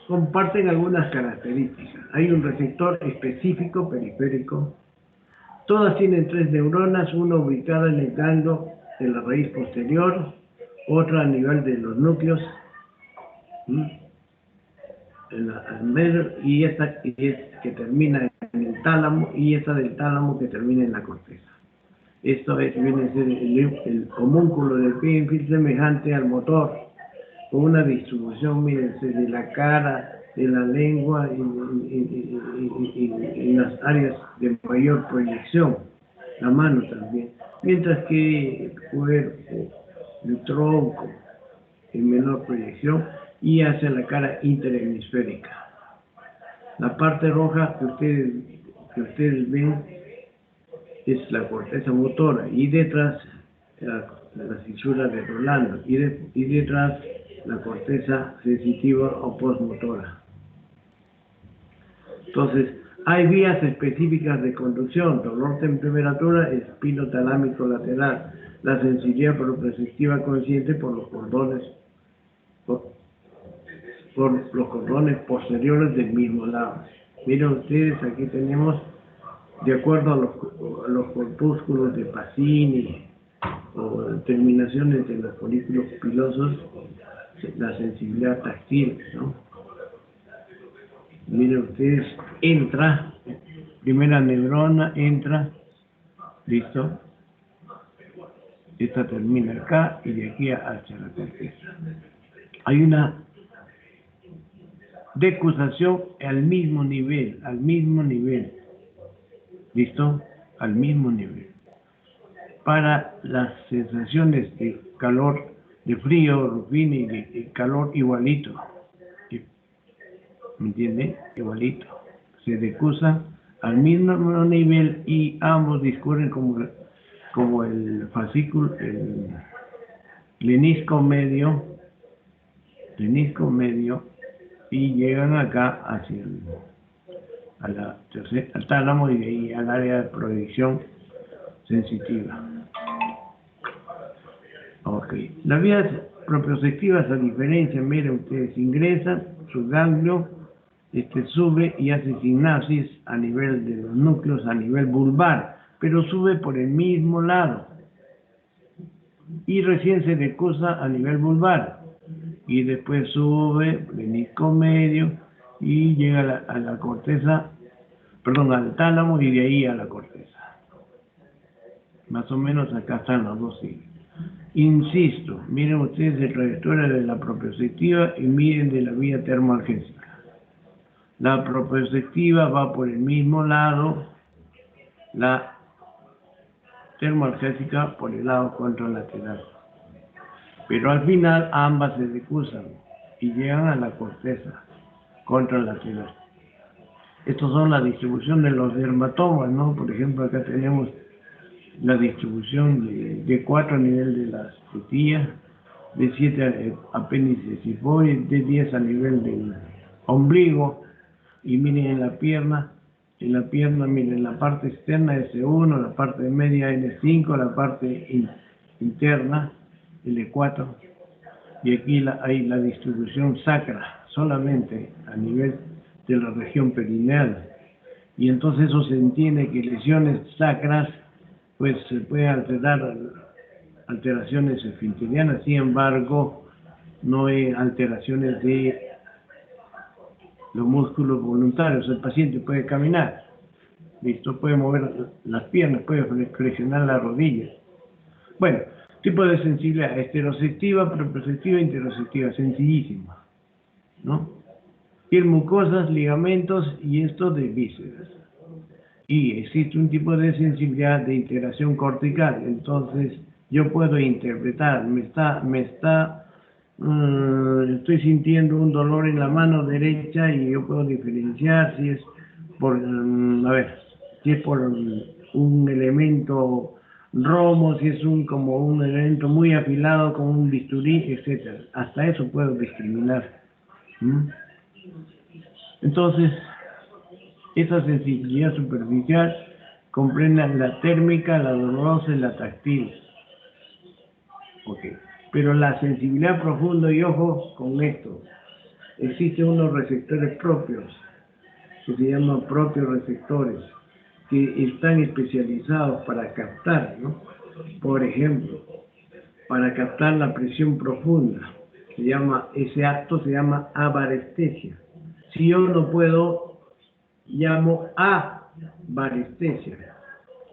comparten algunas características. Hay un receptor específico periférico. Todas tienen 3 neuronas, una ubicada en el ganglio de la raíz posterior, otra a nivel de los núcleos, y esta que termina en el tálamo, y esta del tálamo que termina en la corteza. Esto viene a ser el homúnculo del Pinfield semejante al motor, con una distribución, mírense, de la cara, de la lengua en las áreas de mayor proyección, la mano también, mientras que el cuerpo, el tronco, en menor proyección y hacia la cara interhemisférica. La parte roja que ustedes ven es la corteza motora y detrás la fisura de Rolando y detrás la corteza sensitiva o postmotora. Entonces, hay vías específicas de conducción: dolor, temperatura, espino talámico lateral, la sensibilidad proprioceptiva consciente por los cordones posteriores del mismo lado. Miren ustedes, aquí tenemos, de acuerdo a los corpúsculos de Pacini o terminaciones de los folículos pilosos, la sensibilidad táctil, ¿no? Miren ustedes, entra, primera neurona, entra, listo. Esta termina acá y de aquí hacia la corteza. Hay una decusación al mismo nivel, ¿listo? Al mismo nivel. Para las sensaciones de calor, de frío, Ruffini, y de calor igualito, ¿me entiende? Igualito. Se decusa al mismo nivel y ambos discurren como el fascículo, el lenisco medio, y llegan acá hacia al tálamo y de ahí al área de proyección sensitiva. Ok. Las vías propioceptivas, a diferencia, miren ustedes, ingresan, su ganglio sube y hace sinapsis a nivel de los núcleos, a nivel vulvar, pero sube por el mismo lado. Y recién se decusa a nivel vulvar. Y después sube, lenisco medio, y llega a la corteza, perdón, al tálamo y de ahí a la corteza. Más o menos acá están los dos signos. Insisto, miren ustedes la trayectoria de la propioceptiva y miren de la vía termoalgésica. La propioceptiva va por el mismo lado, la termoalgésica por el lado contralateral. Pero al final ambas se decusan y llegan a la corteza contralateral. Estas son la distribución de los dermatomas, ¿no? Por ejemplo, acá tenemos la distribución de 4 a nivel de las tetillas, de 7 a apéndice cifoide, de 10 a nivel del ombligo, y miren en la pierna, miren la parte externa S1, la parte media L5, la parte interna L4, y aquí hay la distribución sacra, solamente a nivel de la región perineal, y entonces eso se entiende que lesiones sacras pues se pueden alterar, alteraciones esfinterianas, sin embargo no hay alteraciones de los músculos voluntarios. El paciente puede caminar, listo, puede mover las piernas, puede flexionar las rodillas. Bueno, tipo de sensibilidad, esteroceptiva, propioceptiva, interoceptiva, sencillísima, ¿no? Piel, mucosas, ligamentos y esto de vísceras. Y existe un tipo de sensibilidad de integración cortical, entonces yo puedo interpretar, estoy sintiendo un dolor en la mano derecha y yo puedo diferenciar si es por, si es por un elemento romo, si es como un elemento muy afilado como un bisturí, etc. Hasta eso puedo discriminar. Entonces, esa sensibilidad superficial comprende la térmica, la dolorosa y la táctil. Okay. Pero la sensibilidad profunda, y ojo con esto, existen unos receptores propios, que se llaman propios receptores, que están especializados para captar, ¿no? Por ejemplo, para captar la presión profunda, ese acto se llama avarestesia. Si yo no puedo, llamo avarestesia,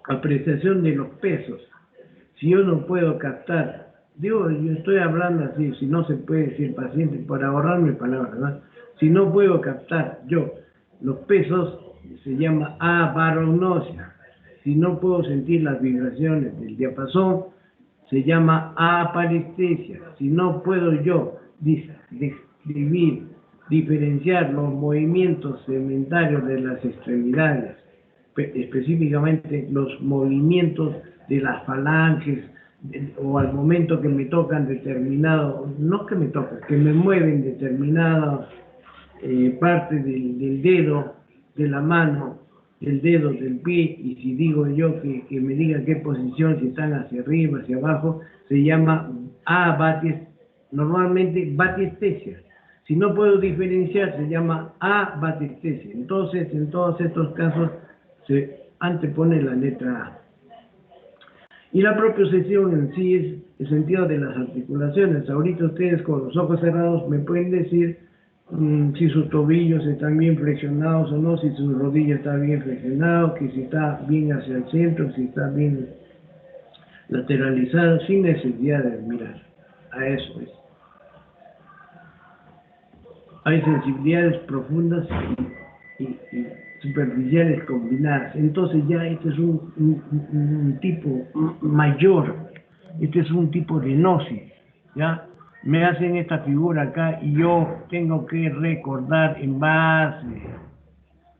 apreciación de los pesos. Si yo no puedo captar, yo estoy hablando así, si no se puede decir paciente, por ahorrarme palabras, ¿no? Si no puedo captar yo los pesos, se llama avarognosia. Si no puedo sentir las vibraciones del diapasón, se llama aparestesia. Si no puedo yo describir, diferenciar los movimientos segmentarios de las extremidades, específicamente los movimientos de las falanges, o al momento que me tocan determinado, no que me tocan, que me mueven determinada parte del dedo, de la mano, el dedo del pie, y si digo yo que me diga qué posición, si están hacia arriba, hacia abajo, se llama normalmente batiestesia. Si no puedo diferenciar, se llama abatestesia. Entonces, en todos estos casos, se antepone la letra A. Y la propiocepción en sí es el sentido de las articulaciones. Ahorita ustedes con los ojos cerrados me pueden decir si sus tobillos están bien flexionados o no, si sus rodillas están bien flexionadas, que si está bien hacia el centro, si está bien lateralizado, sin necesidad de mirar. A eso es. hay sensibilidades profundas y superficiales combinadas. Entonces ya este es un tipo mayor, este es un tipo de gnosis, ¿ya? Me hacen esta figura acá y yo tengo que recordar en base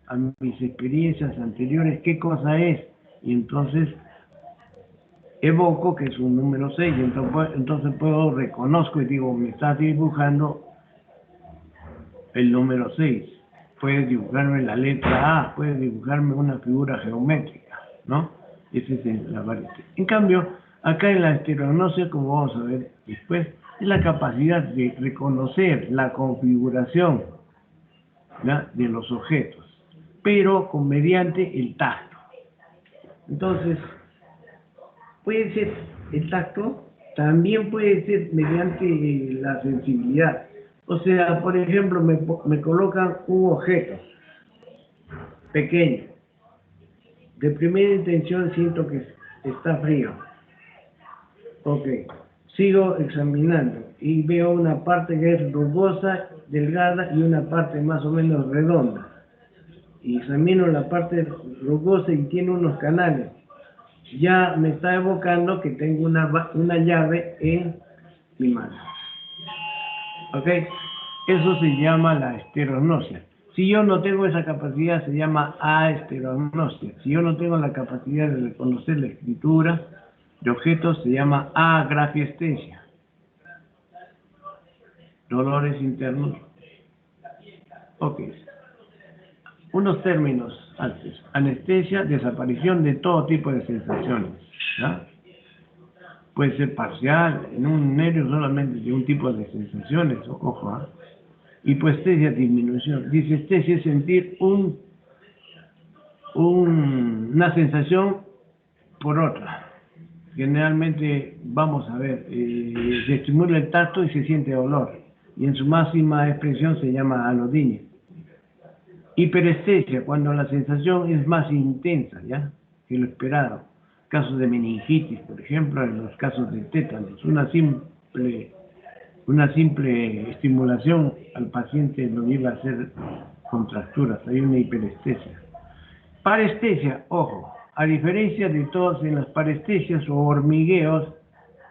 a mis experiencias anteriores qué cosa es, y entonces evoco que es un número 6, entonces reconozco y digo, me está dibujando el número 6. Puedes dibujarme la letra A, puedes dibujarme una figura geométrica, ¿no? Esa es la variante. En cambio, acá en la estereognosia, como vamos a ver después, es la capacidad de reconocer la configuración, ¿ya?, de los objetos, pero mediante el tacto. Entonces, puede ser el tacto, también puede ser mediante la sensibilidad. O sea, por ejemplo, me colocan un objeto pequeño. De primera intención siento que está frío. Ok, sigo examinando y veo una parte que es rugosa, delgada y una parte más o menos redonda. Y examino la parte rugosa y tiene unos canales. Ya me está evocando que tengo una llave en mi mano. ¿Ok? Eso se llama la estereognosia. Si yo no tengo esa capacidad, se llama aestereognosia. Si yo no tengo la capacidad de reconocer la escritura de objetos, se llama agrafiestesia. Dolores internos. Ok. Unos términos antes. Anestesia, desaparición de todo tipo de sensaciones, ¿ya? Puede ser parcial, en un nervio solamente de un tipo de sensaciones, ojo, ¿eh? Hipoestesia, disminución. Disestesia es sentir una sensación por otra. Generalmente, vamos a ver, se estimula el tacto y se siente olor, y en su máxima expresión se llama alodinia. Hiperestesia, cuando la sensación es más intensa, ¿ya?, que lo esperado. Casos de meningitis, por ejemplo, en los casos de tétanos, una simple estimulación al paciente lo lleva a hacer contracturas, hay una hiperestesia. Parestesia, ojo, a diferencia de todas en las parestesias o hormigueos,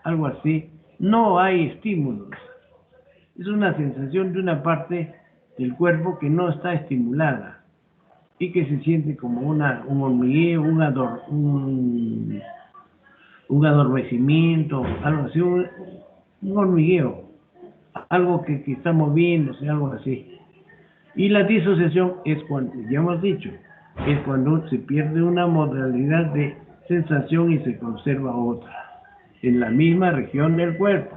algo así, no hay estímulos. Es una sensación de una parte del cuerpo que no está estimulada y que se siente como un hormigueo, un adormecimiento, algo así, un hormigueo, algo que está moviéndose, algo así. Y la disociación es cuando, ya hemos dicho, es cuando se pierde una modalidad de sensación y se conserva otra, en la misma región del cuerpo.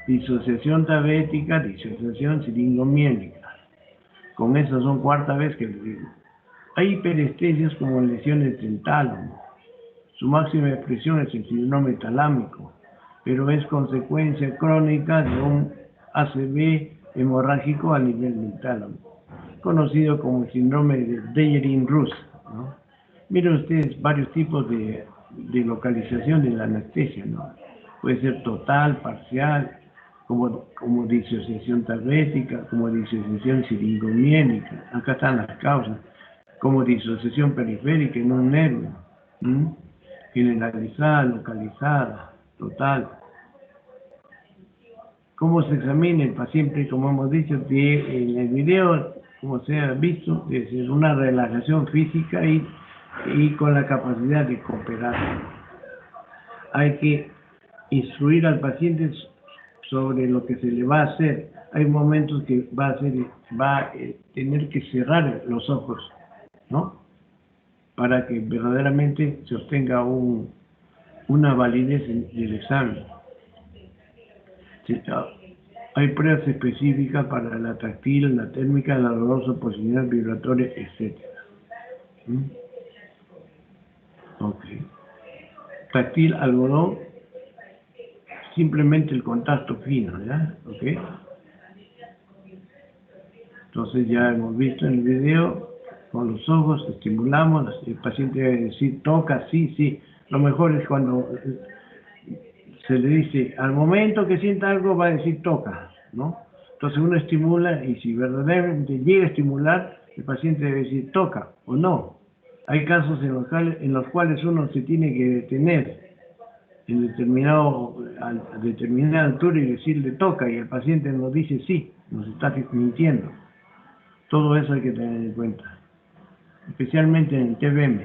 Disociación tabética, disociación siringomiélica. Con eso son cuarta vez que les digo. Hay hiperestesias como lesiones del tálamo. Su máxima expresión es el síndrome talámico, pero es consecuencia crónica de un ACV hemorrágico a nivel del tálamo, conocido como el síndrome de Dejerin-Russ, ¿no? Miren ustedes varios tipos de localización de la anestesia, ¿no? Puede ser total, parcial, como disociación tabética, como disociación siringomiélica, acá están las causas, como disociación periférica en un nervio, generalizada, localizada, total. ¿Cómo se examina el paciente? Como hemos dicho en el video, como se ha visto, es una relajación física y con la capacidad de cooperar. Hay que instruir al paciente sobre lo que se le va a hacer. Hay momentos que va a tener que cerrar los ojos, ¿no?, para que verdaderamente se obtenga una validez del examen. Hay pruebas específicas para la táctil, la térmica, la dolorosa, posibilidad vibratoria, etc. Ok. Táctil, algodón, simplemente el contacto fino, ¿ya? Ok. Entonces ya hemos visto en el video, con los ojos estimulamos, el paciente debe decir toca, sí, sí. Lo mejor es cuando se le dice, al momento que sienta algo va a decir toca, ¿no? Entonces uno estimula y si verdaderamente llega a estimular, el paciente debe decir toca o no. Hay casos en los cuales uno se tiene que detener a determinada altura y decirle toca y el paciente nos dice sí, nos está mintiendo. Todo eso hay que tener en cuenta, especialmente en el TBM.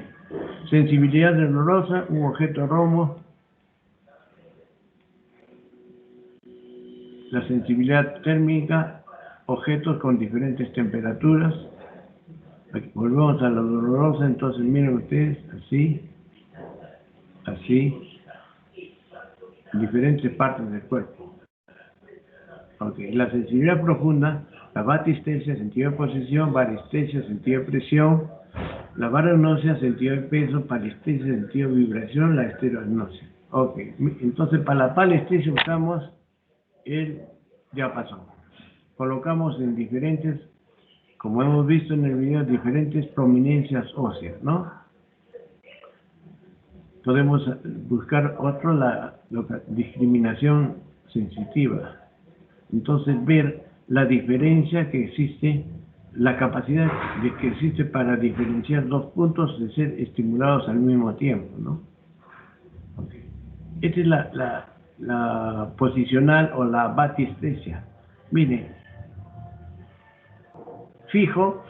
Sensibilidad dolorosa, un objeto romo. La sensibilidad térmica, objetos con diferentes temperaturas. Aquí volvemos a la dolorosa, entonces miren ustedes, así, así, en diferentes partes del cuerpo. Okay. La sensibilidad profunda, la batistesia, sentido de posición, variestesia, sentido de presión, la barognosia, sentido de peso, parestesia, sentido de vibración, la estereognosia. Ok, entonces para la palestesia usamos el diapasón. Colocamos en diferentes, como hemos visto en el video, diferentes prominencias óseas, ¿no? Podemos buscar otro, la discriminación sensitiva. Entonces ver la diferencia que existe, la capacidad que existe para diferenciar dos puntos de ser estimulados al mismo tiempo, ¿no? Okay. Esta es la posicional o la batiestesia. Miren, fijo,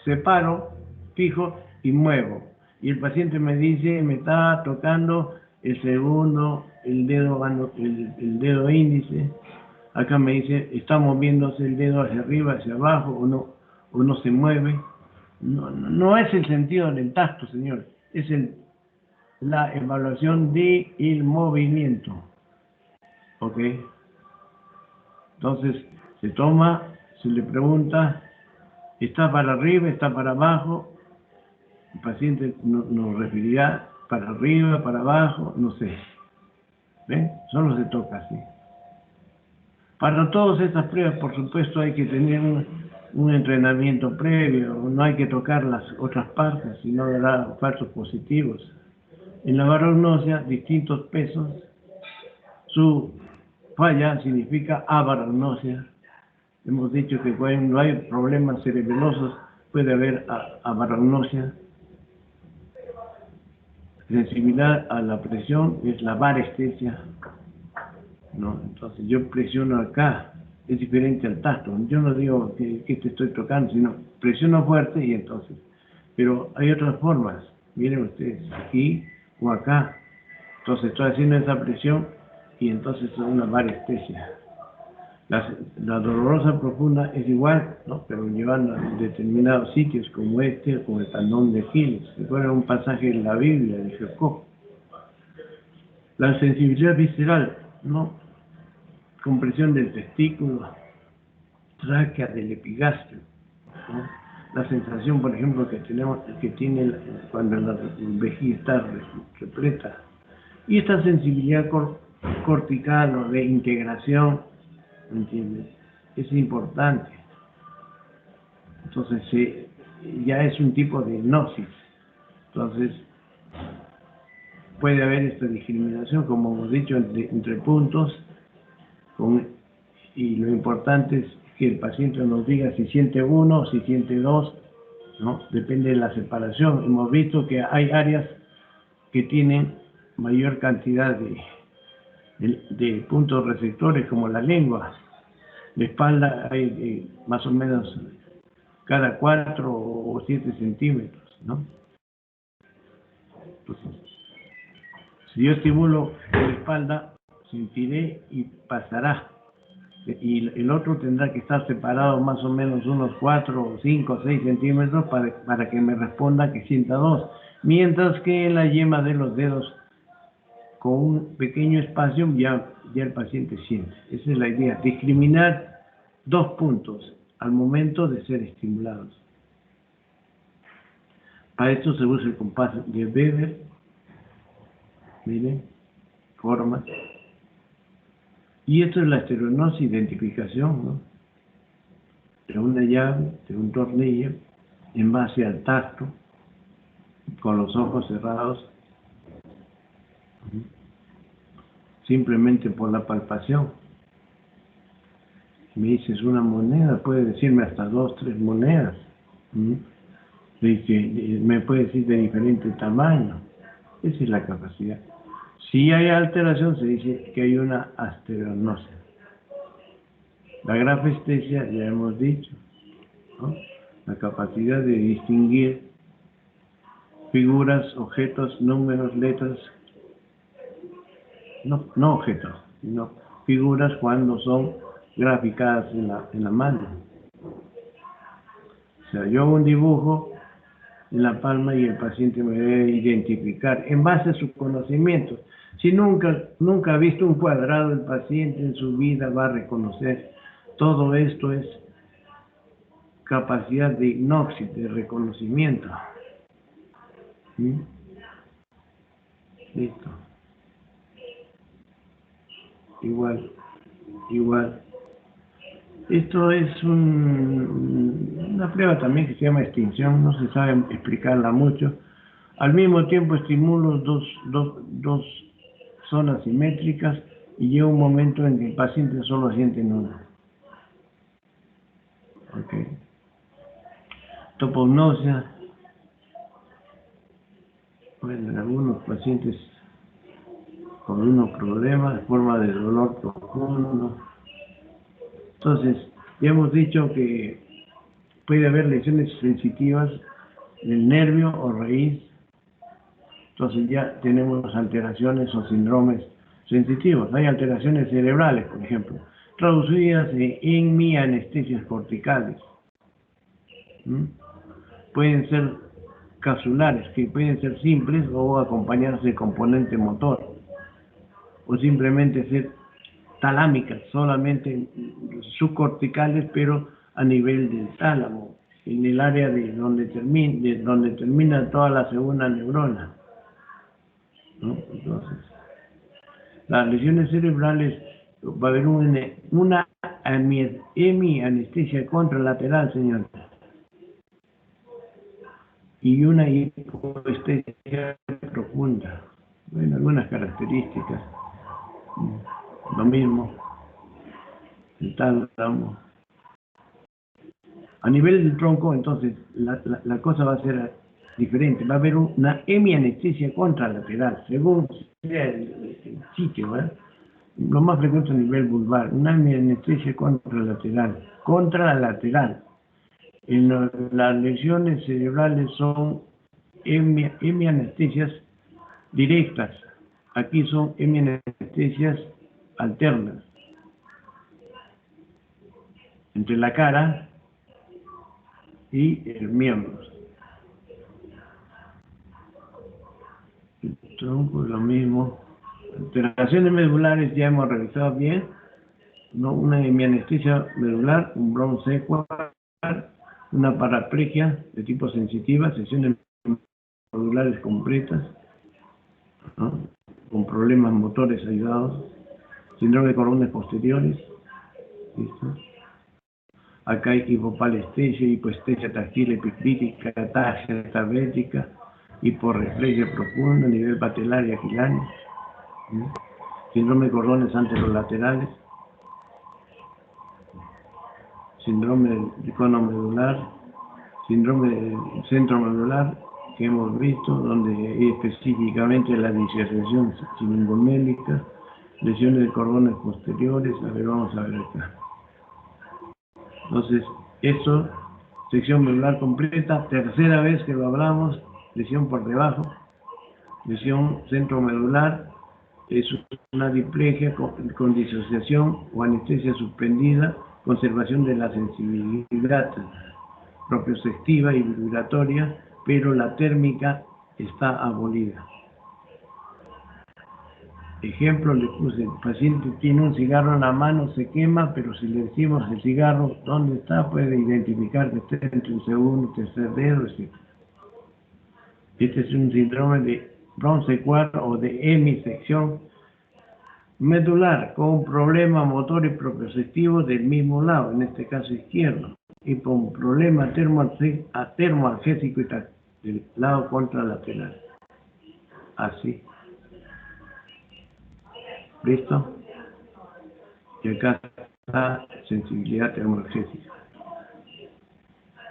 separo, fijo y muevo. Y el paciente me dice, me está tocando el segundo, el dedo índice. Acá me dice, está moviéndose el dedo hacia arriba, hacia abajo, o no se mueve. No es el sentido del tacto, señor. Es la evaluación del movimiento. ¿Ok? Entonces, se toma, se le pregunta, ¿está para arriba, está para abajo? El paciente nos referirá para arriba, para abajo, no sé. ¿Ven? Solo se toca así. Para todas estas pruebas, por supuesto, hay que tener un entrenamiento previo, no hay que tocar las otras partes, sino dar falsos positivos. En la barognosia, distintos pesos, su falla significa abarognosia. Hemos dicho que cuando hay problemas cerebelosos puede haber abarognosia. Sensibilidad a la presión es la varestesia, ¿no? Entonces yo presiono acá, es diferente al tacto. Yo no digo que te estoy tocando, sino presiono fuerte y entonces. Pero hay otras formas, miren ustedes, aquí o acá. Entonces estoy haciendo esa presión y entonces es una varestesia. La dolorosa profunda es igual, ¿no? Pero llevando a determinados sitios como este, como el tendón de Aquiles. Recuerda un pasaje en la Biblia de Jacob. La sensibilidad visceral, ¿no? Compresión del testículo, tráquea, del epigastrio, ¿no? La sensación, por ejemplo, que tiene cuando la vejiga está repleta. Y esta sensibilidad cortical o de integración, ¿me entiendes? Es importante. Entonces, ya es un tipo de hipnosis. Entonces, puede haber esta discriminación, como hemos dicho, entre puntos, y lo importante es que el paciente nos diga si siente uno o si siente dos, ¿no? Depende de la separación. Hemos visto que hay áreas que tienen mayor cantidad de puntos receptores, como la lengua. La espalda hay más o menos cada 4 o 7 centímetros, ¿no? Entonces, si yo estimulo la espalda, sentiré y pasará. Y el otro tendrá que estar separado más o menos unos 4, 5 o 6 centímetros para que me responda que sienta 2. Mientras que en la yema de los dedos, con un pequeño espacio, ya el paciente siente. Esa es la idea, discriminar dos puntos al momento de ser estimulados. Para esto se usa el compás de Weber. Miren, formas. Y esto es la estereognosis, identificación, ¿no? De una llave, de un tornillo, en base al tacto, con los ojos cerrados, simplemente por la palpación. Me dices una moneda, puede decirme hasta 2, 3 monedas. ¿Mm? Me puede decir de diferente tamaño. Esa es la capacidad. Si hay alteración, se dice que hay una astereognosia. La grafestesia, ya hemos dicho, ¿no? La capacidad de distinguir figuras, objetos, números, letras, no objetos, sino figuras cuando son graficadas en la mano. O sea, yo hago un dibujo en la palma y el paciente me debe identificar en base a su conocimiento. Si nunca ha visto un cuadrado, el paciente en su vida va a reconocer. Todo esto es capacidad de hipnosis, de reconocimiento. ¿Sí? Listo. Igual. Esto es una prueba también que se llama extinción, no se sabe explicarla mucho. Al mismo tiempo estimulo dos zonas simétricas y llega un momento en que el paciente solo siente una. Okay. Topognosia. Bueno, en algunos pacientes con unos problemas, forma de dolor profundo. Entonces, ya hemos dicho que puede haber lesiones sensitivas del nervio o raíz. Entonces ya tenemos alteraciones o síndromes sensitivos. Hay alteraciones cerebrales, por ejemplo, traducidas en mianestesias corticales. Pueden ser capsulares, que pueden ser simples o acompañarse de componente motor, o simplemente ser talámicas, solamente subcorticales, pero a nivel del tálamo, en el área de donde termina toda la segunda neurona, ¿no? Entonces, las lesiones cerebrales, va a haber una hemianestesia contralateral, señor, y una hipoestesia profunda. Bueno, algunas características. Lo mismo, el tálamo. A nivel del tronco, entonces, la cosa va a ser diferente. Va a haber una hemianestesia contralateral, según sea el sitio, ¿verdad? Lo más frecuente a nivel vulvar, una hemianestesia contralateral. Las lesiones cerebrales son hemianestesias directas. Aquí son hemianestesias alternas. Entre la cara y el miembro. El tronco es lo mismo. Alteraciones medulares ya hemos revisado bien, ¿no? Una hemianestesia medular, un Brown sequard, una paraplegia de tipo sensitiva, sesiones medulares completas, ¿no? Con problemas motores ayudados, síndrome de coronas posteriores. ¿Listo? Acá hay hipopalestesia, hipoestesia táctil epicrítica, ataxia tabética, hiporreflexia profunda, nivel patelar y aquiláneo, síndrome de cordones anterolaterales, síndrome del cono medular, síndrome del centro medular que hemos visto, donde específicamente la disociación silingomélica, lesiones de cordones posteriores. A ver, vamos a ver acá. Entonces, esto, sección medular completa, tercera vez que lo hablamos, lesión por debajo, lesión centromedular, es una diplegia con disociación o anestesia suspendida, conservación de la sensibilidad propioceptiva y vibratoria, pero la térmica está abolida. Ejemplo, le puse, el paciente tiene un cigarro en la mano, se quema, pero si le decimos el cigarro, ¿dónde está? Puede identificar que está entre el segundo y tercer dedo, etc. Este es un síndrome de Brown sequard o de hemisección medular, con un problema motor y propioceptivo del mismo lado, en este caso izquierdo, y con un problema termoalgésico y del lado contralateral. Así. ¿Listo? Y acá está sensibilidad termoestética.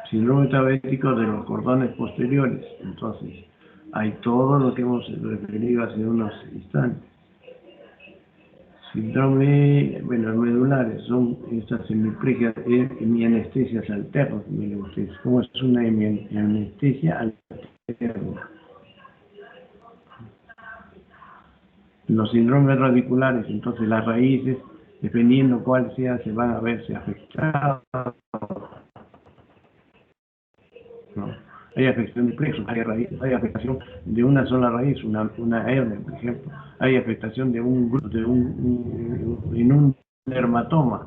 Síndrome diabético de los cordones posteriores. Entonces, hay todo lo que hemos referido hace unos instantes. Síndrome, bueno, medulares son estas hemiplegias, hemianestesias alternas, miren ustedes, como es una hemianestesia alterna. Los síndromes radiculares, entonces las raíces, dependiendo cuál sea, se van a verse afectadas. ¿No? Hay afectación de plexos, hay afectación de una sola raíz, una hernia, por ejemplo. Hay afectación de un grupo, en un dermatoma,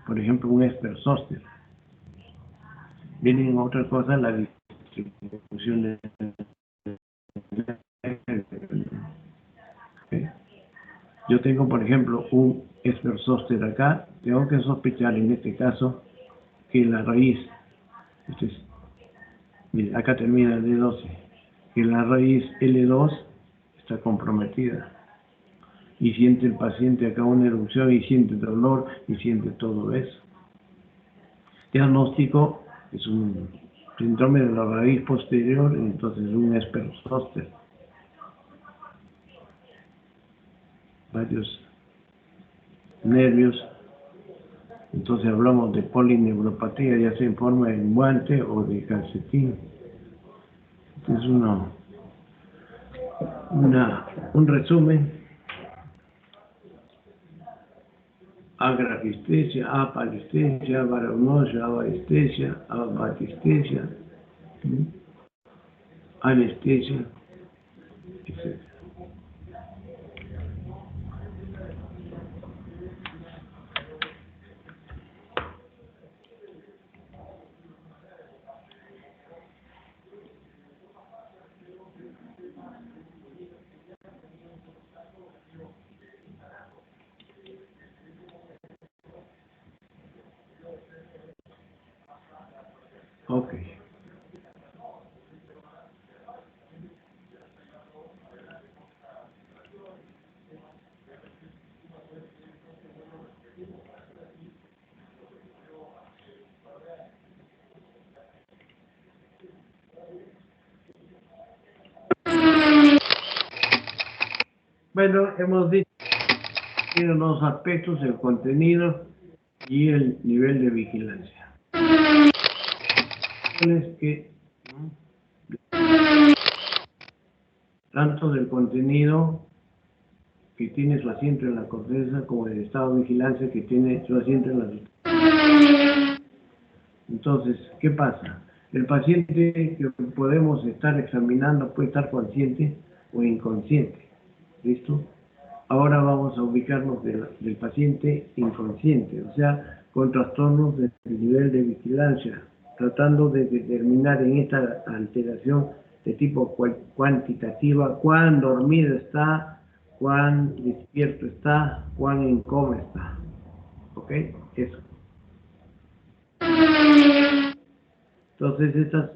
por ejemplo, un Esper-Zoster. Vienen otras cosas, la distribución de... Yo tengo, por ejemplo, un Esper-Zoster acá, tengo que sospechar en este caso que la raíz, mire, acá termina el D12, que la raíz L2 está comprometida y siente el paciente acá una erupción y siente dolor y siente todo eso. Diagnóstico es un síndrome de la raíz posterior, entonces un Esper-Zoster. Varios nervios, entonces hablamos de polineuropatía, ya sea en forma de guante o de calcetín. Es un resumen: agrafistesia, apalistesia, varanosia, avaristesia, abatistesia, anestesia, etc. Ok. Bueno, hemos dicho los aspectos, el contenido y el nivel de vigilancia. Es que tanto del contenido que tiene su asiento en la corteza como del estado de vigilancia que tiene su asiento en la... Entonces, ¿qué pasa? El paciente que podemos estar examinando puede estar consciente o inconsciente. ¿Listo? Ahora vamos a ubicarnos del paciente inconsciente, o sea, con trastornos del nivel de vigilancia, tratando de determinar en esta alteración de tipo cuantitativa cuán dormido está, cuán despierto está, cuán en coma está. ¿Ok? Eso. Entonces, estas,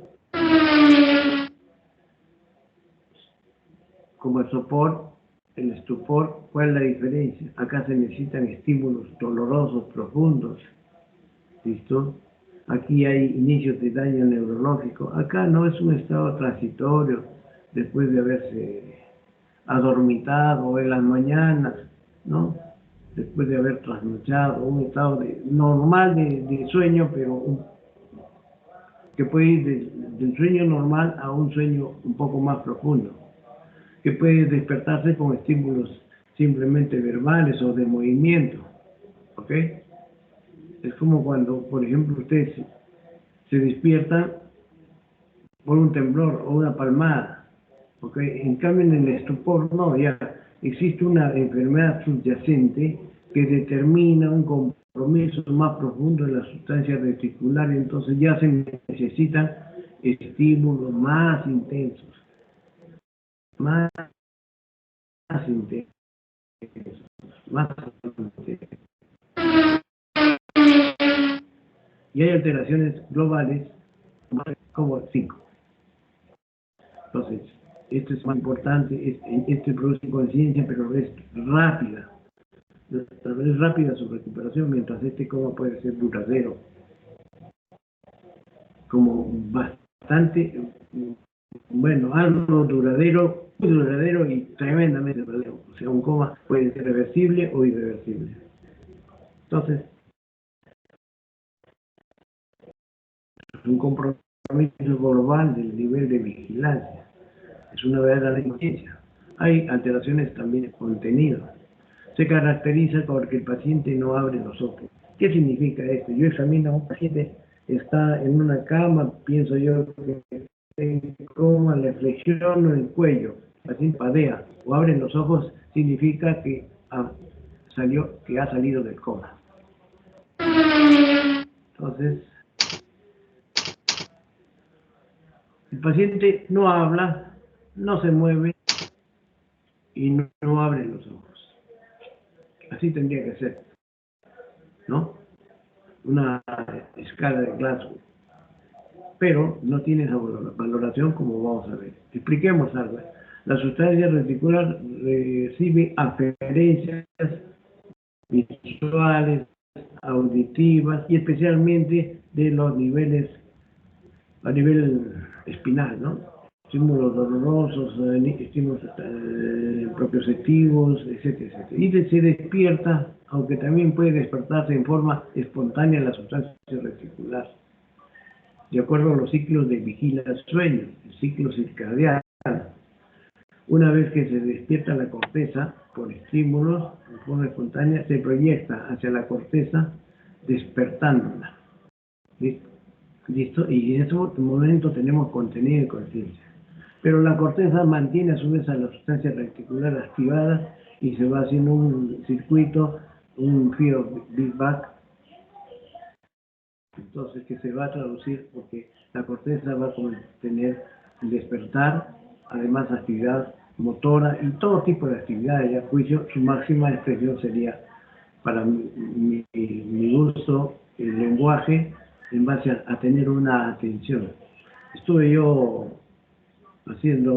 como el sopor, el estupor, ¿cuál es la diferencia? Acá se necesitan estímulos dolorosos, profundos. ¿Listo? Aquí hay inicios de daño neurológico. Acá no es un estado transitorio después de haberse adormitado en las mañanas, ¿no? Después de haber trasnochado, un estado normal de sueño, pero que puede ir del sueño normal a un sueño un poco más profundo, que puede despertarse con estímulos simplemente verbales o de movimiento, ¿ok? Es como cuando, por ejemplo, ustedes se despiertan por un temblor o una palmada, ¿ok? En cambio, en el estupor, no, ya existe una enfermedad subyacente que determina un compromiso más profundo en la sustancia reticular, y entonces ya se necesitan estímulos más intensos, más intensos, más intensos. Y hay alteraciones globales como 5. Entonces, esto es más importante, este produce conciencia, pero es rápida. Es rápida su recuperación, mientras este coma puede ser duradero, como bastante, bueno, algo duradero, muy duradero y tremendamente duradero. O sea, un coma puede ser reversible o irreversible. Entonces, es un compromiso global del nivel de vigilancia. Es una verdadera negligencia. Hay alteraciones también de contenido. Se caracteriza porque el paciente no abre los ojos. ¿Qué significa esto? Yo examino a un paciente, está en una cama, pienso yo que en coma, le flexiono el cuello, el paciente padea o abre los ojos, significa que ha salido del coma. Entonces, el paciente no habla, no se mueve y no abre los ojos. Así tendría que ser, ¿no? Una escala de Glasgow. Pero no tiene esa valoración como vamos a ver. Expliquemos algo. La sustancia reticular recibe aferencias visuales, auditivas y especialmente de los niveles, a nivel espinal, ¿no? Estímulos dolorosos, estímulos propioceptivos, etcétera, etcétera. Y se despierta, aunque también puede despertarse en forma espontánea la sustancia reticular, de acuerdo a los ciclos de vigilia-sueño, el ciclo circadiano. Una vez que se despierta la corteza por estímulos de forma espontánea, se proyecta hacia la corteza despertándola. ¿Listo? ¿Listo? Y en ese momento tenemos contenido y conciencia. Pero la corteza mantiene a su vez a la sustancia reticular activada y se va haciendo un circuito, un feedback. Entonces, que se va a traducir porque la corteza va a tener el despertar, además actividad motora y todo tipo de actividades. Y a juicio, su máxima expresión sería, para mi gusto, el lenguaje en base a tener una atención. Estuve yo haciendo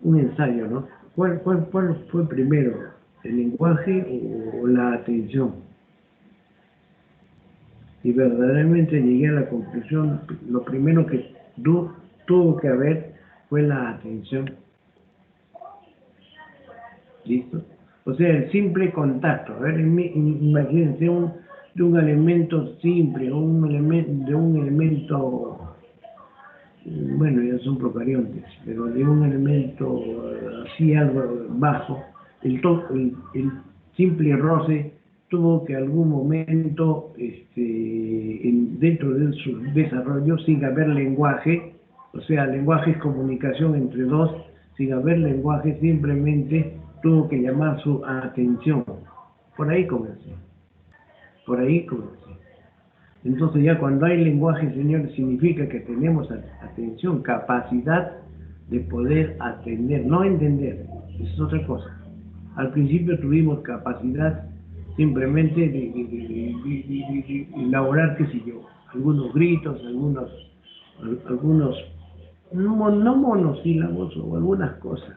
un ensayo, ¿no? ¿Cuál fue primero, el lenguaje o la atención? Y verdaderamente llegué a la conclusión, lo primero que tuvo que haber fue la atención. ¿Listo? O sea, el simple contacto. A ver, imagínense de un elemento simple, de un elemento, bueno, ya son procariontes, pero de un elemento así algo bajo, el simple roce tuvo que algún momento, dentro de su desarrollo, sin haber lenguaje, o sea, lenguaje es comunicación entre dos, sin haber lenguaje, simplemente tuvo que llamar su atención. Por ahí comencé. Por ahí comencé. Entonces ya cuando hay lenguaje, señores, significa que tenemos atención, capacidad de poder atender, no entender, eso es otra cosa. Al principio tuvimos capacidad simplemente de elaborar, qué sé yo, algunos gritos, algunos no monosílabos o algunas cosas.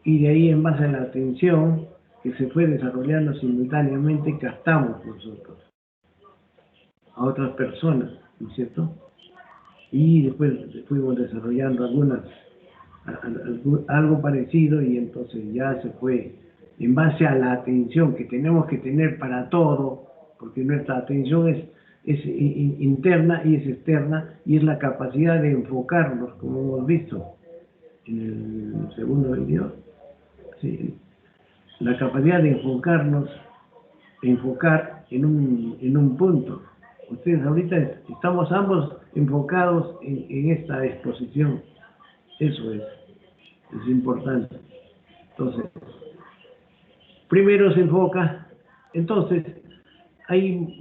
Y de ahí, en base a la atención que se fue desarrollando simultáneamente, captamos nosotros a otras personas, ¿no es cierto? Y después fuimos desarrollando algo parecido y entonces ya se fue en base a la atención que tenemos que tener para todo, porque nuestra atención es interna y es externa y es la capacidad de enfocarnos, como hemos visto en el segundo video. Sí, la capacidad de enfocar en un punto. Ustedes ahorita estamos ambos enfocados en esta exposición. Eso es importante. Entonces, primero se enfoca, entonces hay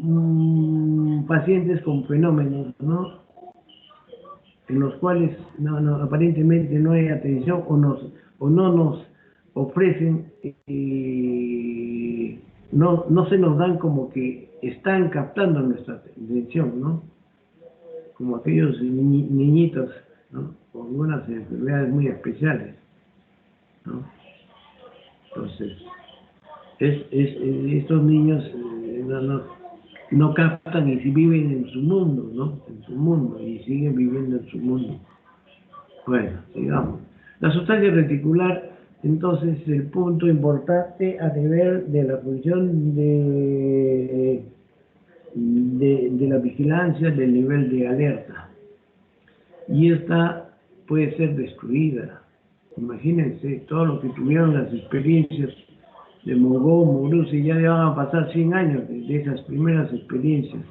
pacientes con fenómenos, ¿no? En los cuales aparentemente no hay atención o no nos ofrecen, no se nos dan como que están captando nuestra atención, ¿no? Como aquellos niñitos, ¿no? Con algunas enfermedades muy especiales, ¿no? Entonces, Estos niños no captan y si viven en su mundo, ¿no? En su mundo y siguen viviendo en su mundo. Bueno, sigamos. La sustancia reticular, entonces, es el punto importante a nivel de la función de la vigilancia del nivel de alerta. Y esta puede ser destruida. Imagínense todo lo que tuvieron las experiencias de Mogó, Murusi, ya van a pasar 100 años de esas primeras experiencias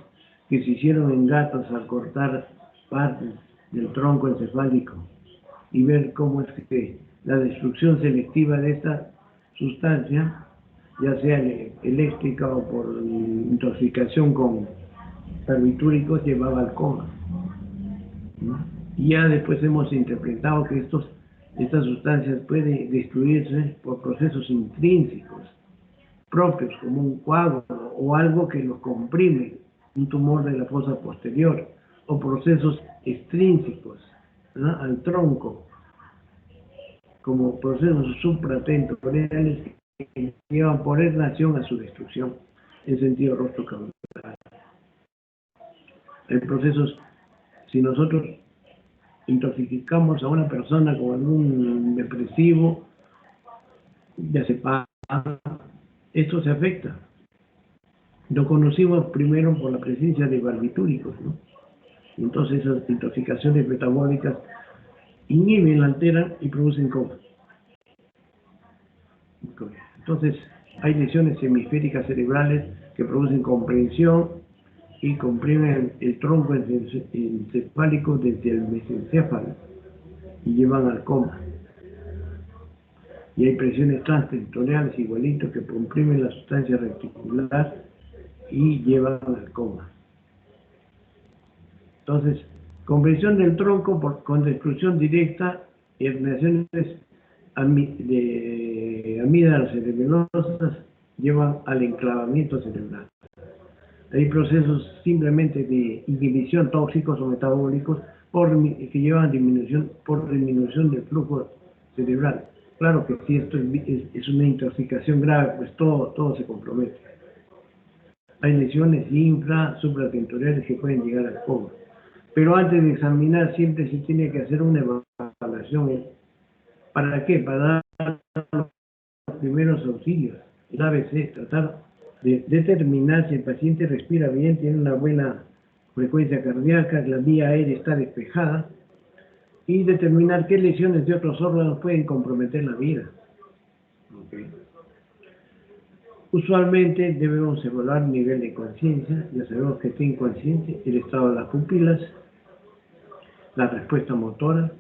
que se hicieron en gatos al cortar partes del tronco encefálico y ver cómo es que la destrucción selectiva de esta sustancia, ya sea eléctrica o por intoxicación con barbitúricos, llevaba al coma. Y ya después hemos interpretado que estas sustancias pueden destruirse por procesos intrínsecos, propios, como un coágulo o algo que los comprime, un tumor de la fosa posterior, o procesos extrínsecos, ¿no?, al tronco, como procesos supratentoriales que llevan por relación a su destrucción en sentido rostro caudal. Hay procesos, si nosotros intoxicamos a una persona con algún depresivo, diazepam, esto se afecta. Lo conocimos primero por la presencia de barbitúricos, ¿no? Entonces esas intoxicaciones metabólicas inhiben, la alteran y producen coma. Entonces hay lesiones hemisféricas cerebrales que producen comprensión y comprimen el tronco encefálico desde el mesencéfalo y llevan al coma. Y hay presiones transtentoriales igualitos que comprimen la sustancia reticular y llevan al coma. Entonces, compresión del tronco con destrucción directa y herniaciones de amígdalas cerebrosas llevan al enclavamiento cerebral. Hay procesos simplemente de inhibición tóxicos o metabólicos que llevan por disminución del flujo cerebral. Claro que si esto es una intoxicación grave, pues todo se compromete. Hay lesiones supratentoriales que pueden llegar al coma. Pero antes de examinar siempre se tiene que hacer una evaluación. ¿Para qué? Para dar los primeros auxilios, el ABC, tratar de determinar si el paciente respira bien, tiene una buena frecuencia cardíaca, la vía aérea está despejada, y determinar qué lesiones de otros órganos pueden comprometer la vida. Okay. Usualmente debemos evaluar el nivel de conciencia, ya sabemos que está inconsciente, el estado de las pupilas, la respuesta motora,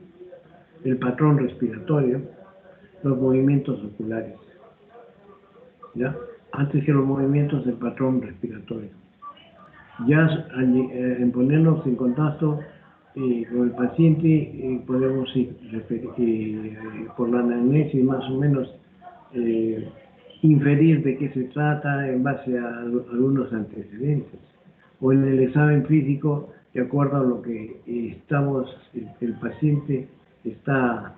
el patrón respiratorio, los movimientos oculares, ¿ya? Antes que los movimientos del patrón respiratorio. Ya en ponernos en contacto con el paciente podemos por la anamnesis más o menos inferir de qué se trata en base a algunos antecedentes. O en el examen físico, de acuerdo a lo que el paciente está,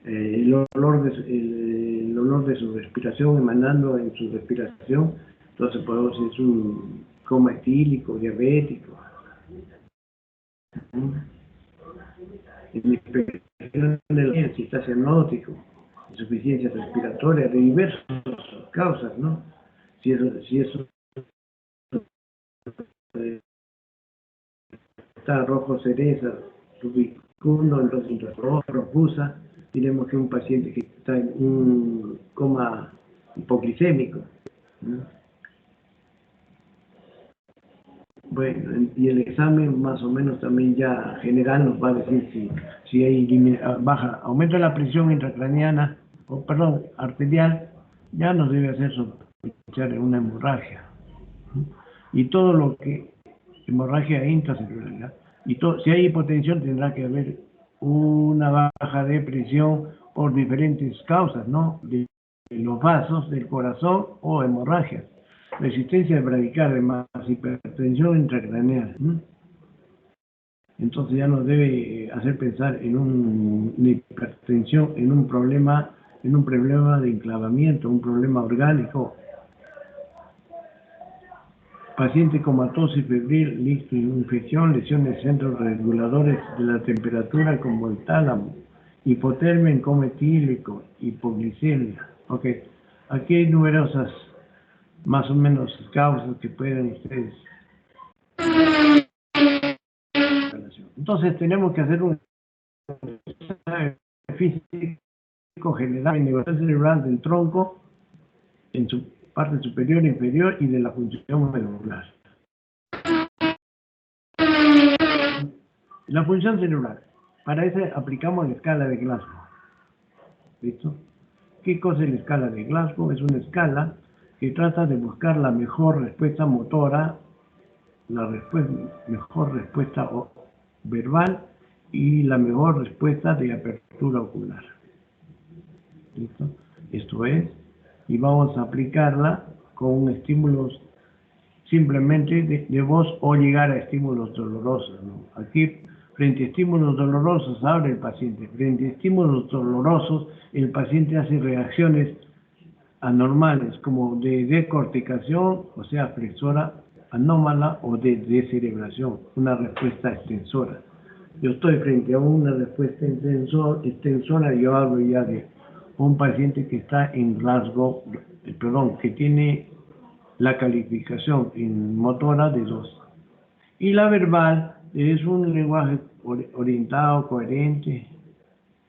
el olor de su respiración emanando en su respiración, entonces podemos decir es un coma etílico, diabético. En la inspección del si está cianótico, insuficiencia respiratoria, de diversas causas, ¿no? Si eso está rojo cereza, rubicundo, entonces rojo profusa, diremos que es un paciente que está en un coma hipoglicémico, ¿no? Bueno, y el examen más o menos también ya general nos va a decir si hay aumento de la presión intracraneana, arterial, ya nos debe hacer sospechar una hemorragia. Y todo lo que, hemorragia intracerebral, y si hay hipotensión tendrá que haber una baja de presión por diferentes causas, ¿no? De los vasos del corazón o hemorragias. Resistencia bradicardia más hipertensión intracraneal. Entonces ya nos debe hacer pensar en una hipertensión, en un problema en un problema de enclavamiento, un problema orgánico. Paciente comatoso y febril, listo, infección, lesiones de centros reguladores de la temperatura como el tálamo, hipotermia en coma etílico, hipoglicemia. Ok, aquí hay numerosas, más o menos, causas que pueden ustedes. Entonces tenemos que hacer un físico general en nivel cerebral del tronco, en su parte superior, inferior y de la función medular. La función cerebral. Para eso aplicamos la escala de Glasgow. ¿Listo? ¿Qué cosa es la escala de Glasgow? Es una escala que trata de buscar la mejor respuesta motora, la mejor respuesta verbal y la mejor respuesta de apertura ocular. ¿Listo? Esto es, y vamos a aplicarla con estímulos simplemente de voz o llegar a estímulos dolorosos, ¿no? Aquí, frente a estímulos dolorosos, habla el paciente. Frente a estímulos dolorosos, el paciente hace reacciones anormales, como de decorticación, o sea, flexora anómala, o de descerebración, una respuesta extensora. Yo estoy frente a una respuesta extensora, yo hablo ya de un paciente que está en Glasgow, que tiene la calificación en motora de 2. Y la verbal es un lenguaje orientado, coherente,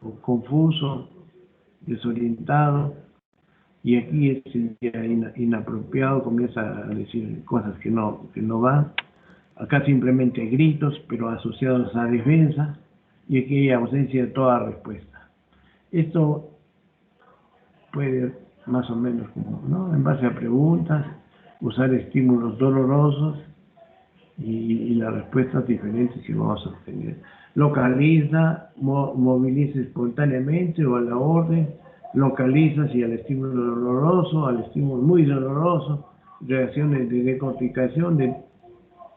o confuso, desorientado, y aquí es ya inapropiado, comienza a decir cosas que no van. Acá simplemente gritos, pero asociados a defensa, y aquí hay ausencia de toda respuesta. Esto puede más o menos, ¿no?, en base a preguntas, usar estímulos dolorosos y las respuestas diferentes que vamos a obtener. Localiza, moviliza espontáneamente o a la orden, localiza si al estímulo doloroso, al estímulo muy doloroso, reacciones de decorticación, de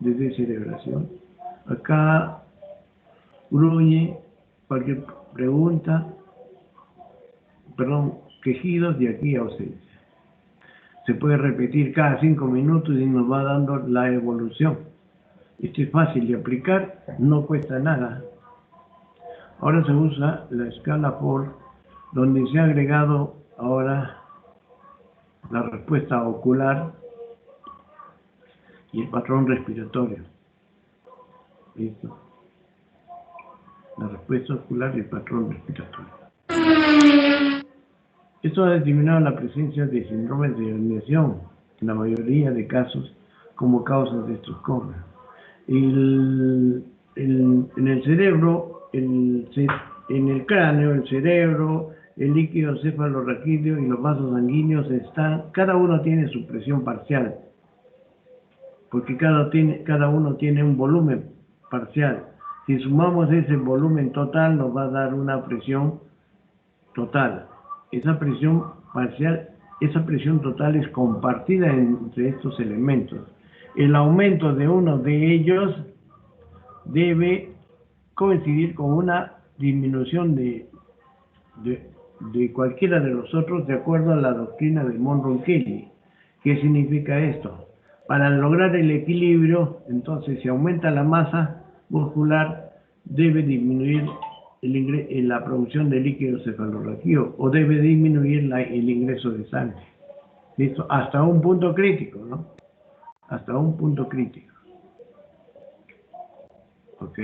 descerebración. Acá gruñe, cualquier pregunta, quejidos, de aquí ausencia. Se puede repetir cada 5 minutos y nos va dando la evolución. Esto es fácil de aplicar, no cuesta nada. Ahora se usa la escala POR, donde se ha agregado ahora la respuesta ocular y el patrón respiratorio. ¿Listo? La respuesta ocular y el patrón respiratorio. Esto ha determinado la presencia de síndromes de herniación en la mayoría de casos como causas de estos coma. En el cerebro, en el cráneo, el cerebro, el líquido cefalorraquídeo y los vasos sanguíneos cada uno tiene su presión parcial, porque cada uno tiene un volumen parcial. Si sumamos ese volumen total, nos va a dar una presión total. Esa presión parcial, esa presión total es compartida entre estos elementos. El aumento de uno de ellos debe coincidir con una disminución de cualquiera de los otros, de acuerdo a la doctrina de Monroe-Kelly. ¿Qué significa esto? Para lograr el equilibrio, entonces, si aumenta la masa muscular, debe disminuir la producción de líquido cefalorraquídeo, o debe disminuir el ingreso de sangre. ¿Listo? Hasta un punto crítico, ¿no? Hasta un punto crítico. ¿Ok?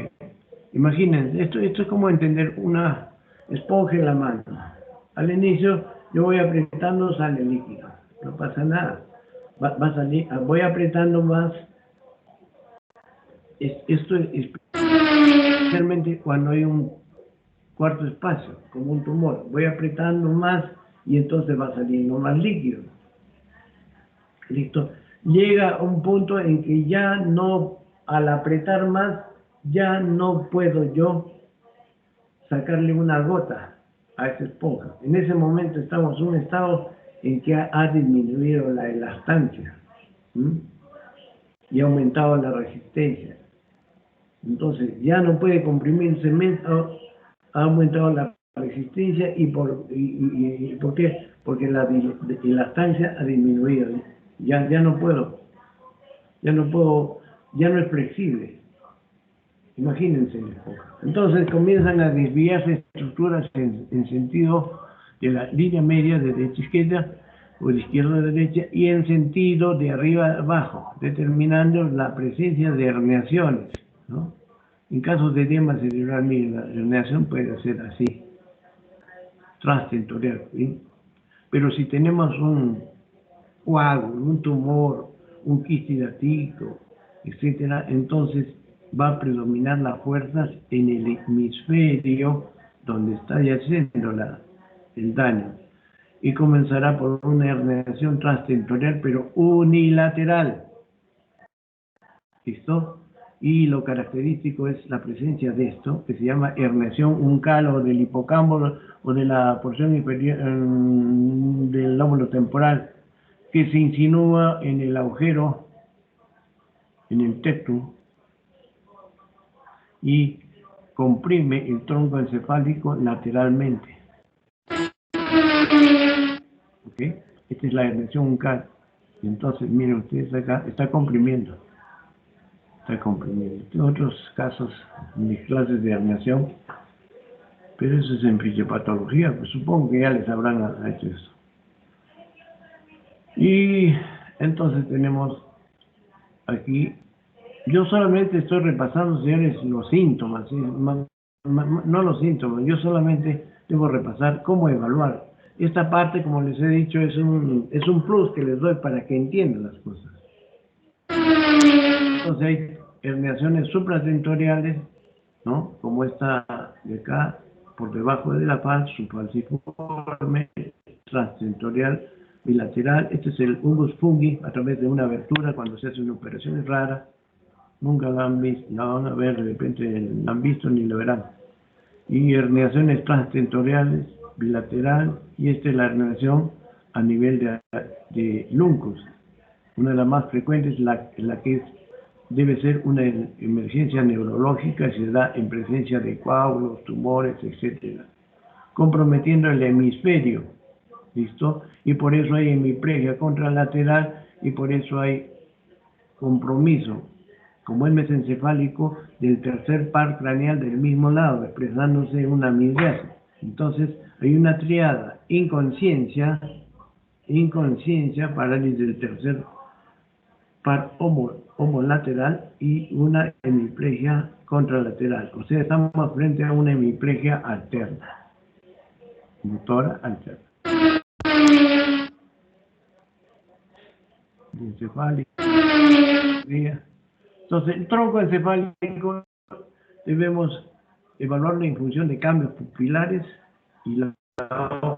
Imagínense, esto es como entender una esponja en la mano. Al inicio yo voy apretando, sale líquido, no pasa nada. Va a salir, voy apretando más. Esto es especialmente cuando hay un cuarto espacio, como un tumor. Voy apretando más y entonces va saliendo más líquido. ¿Listo? Llega un punto en que ya no, al apretar más, ya no puedo yo sacarle una gota a esa esponja. En ese momento estamos en un estado en que ha disminuido la elastancia y ha aumentado la resistencia. Entonces ya no puede comprimirse, ha aumentado la resistencia y ¿por qué? Porque la lactancia ha disminuido. Ya no puedo, ya no es flexible. Imagínense. Entonces comienzan a desviarse estructuras en sentido de la línea media de derecha-izquierda o de izquierda-derecha y en sentido de arriba-abajo, determinando la presencia de herniaciones, ¿no? En casos de edema cerebral, miren, la herniación puede ser así, transtentorial, ¿sí? Pero si tenemos un coágulo, un tumor, un quiste hidático, etcétera, entonces va a predominar las fuerzas en el hemisferio donde está yaciendo el daño y comenzará por una herniación transtentorial pero unilateral. ¿Listo? Y lo característico es la presencia de esto, que se llama herniación uncal o del hipocampo o de la porción inferior del lóbulo temporal, que se insinúa en el agujero, en el tectum, y comprime el tronco encefálico lateralmente. ¿Ok? Esta es la herniación uncal. Y entonces, miren ustedes acá, está comprimiendo. Tengo otros casos en mis clases de herniación, pero eso es en fisiopatología, pues supongo que ya les habrán hecho eso. Y entonces tenemos aquí, yo solamente estoy repasando, señores, los síntomas, ¿sí? No los síntomas, yo solamente debo repasar cómo evaluar. Esta parte, como les he dicho, es un plus que les doy para que entiendan las cosas. Entonces hay herniaciones supratentoriales, ¿no? Como esta de acá, por debajo de la faz, subfalciforme, transtentorial, bilateral. Este es el umbus fungi a través de una abertura cuando se hace una operación rara. Nunca la han visto, la van a ver, de repente la han visto ni lo verán. Y herniaciones transtentoriales, bilateral, y esta es la herniación a nivel de Luncus. Una de las más frecuentes, la que debe ser una emergencia neurológica, se da en presencia de coágulos, tumores, etc., comprometiendo el hemisferio, ¿listo? Y por eso hay hemiplegia contralateral y por eso hay compromiso, como el mesencefálico, del tercer par craneal del mismo lado, expresándose una midriasis. Entonces, hay una triada: inconsciencia, parálisis del tercer par homolateral y una hemiplegia contralateral. O sea, estamos frente a una hemiplegia alterna, motora alterna. Encefálico. Entonces, el tronco encefálico debemos evaluarlo en función de cambios pupilares y la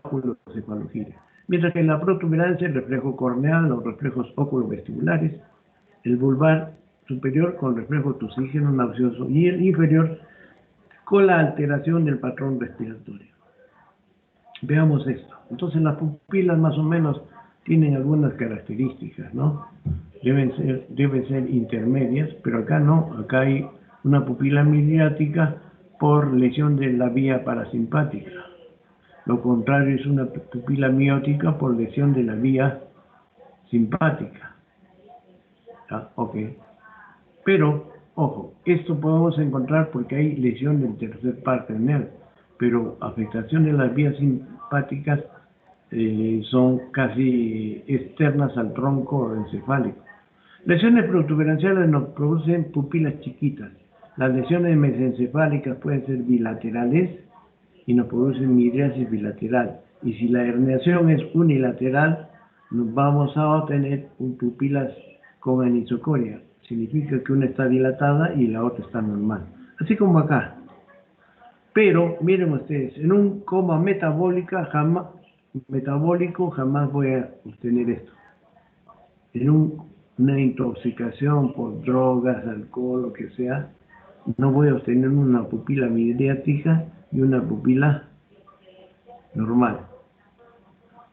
oculocefalogía. Mientras que en la protuberancia, el reflejo corneal, los reflejos oculovestibulares, el vulvar superior con reflejo tusígeno nauseoso y el inferior con la alteración del patrón respiratorio. Veamos esto. Entonces las pupilas más o menos tienen algunas características, ¿no? Deben ser intermedias, pero acá no. Acá hay una pupila midriática por lesión de la vía parasimpática. Lo contrario es una pupila miótica por lesión de la vía simpática. ¿Ah? Ok. Pero, ojo, esto podemos encontrar porque hay lesión del tercer par craneal, pero afectación de las vías simpáticas son casi externas al tronco encefálico. Lesiones protuberanciales nos producen pupilas chiquitas. Las lesiones mesencefálicas pueden ser bilaterales y nos producen midriasis bilateral. Y si la herniación es unilateral, nos vamos a obtener pupilas con anisocoria. Significa que una está dilatada y la otra está normal. Así como acá. Pero, miren ustedes, en un coma metabólico jamás voy a obtener esto. En una intoxicación por drogas, alcohol, lo que sea, no voy a obtener una pupila midriática y una pupila normal.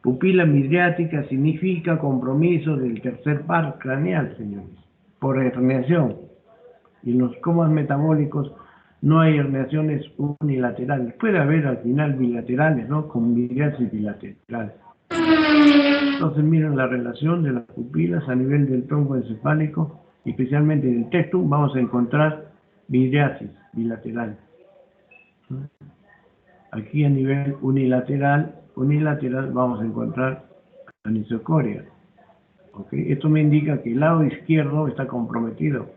Pupila midriática significa compromiso del tercer par craneal, señores, por herniación. Y en los comas metabólicos No hay herniaciones unilaterales. Puede haber al final bilaterales, ¿no? Con miriasis bilaterales. Entonces miren la relación de las pupilas a nivel del tronco encefálico, especialmente en el tectum, vamos a encontrar miriasis bilateral. Aquí a nivel unilateral vamos a encontrar anisocoria. ¿Okay? Esto me indica que el lado izquierdo está comprometido.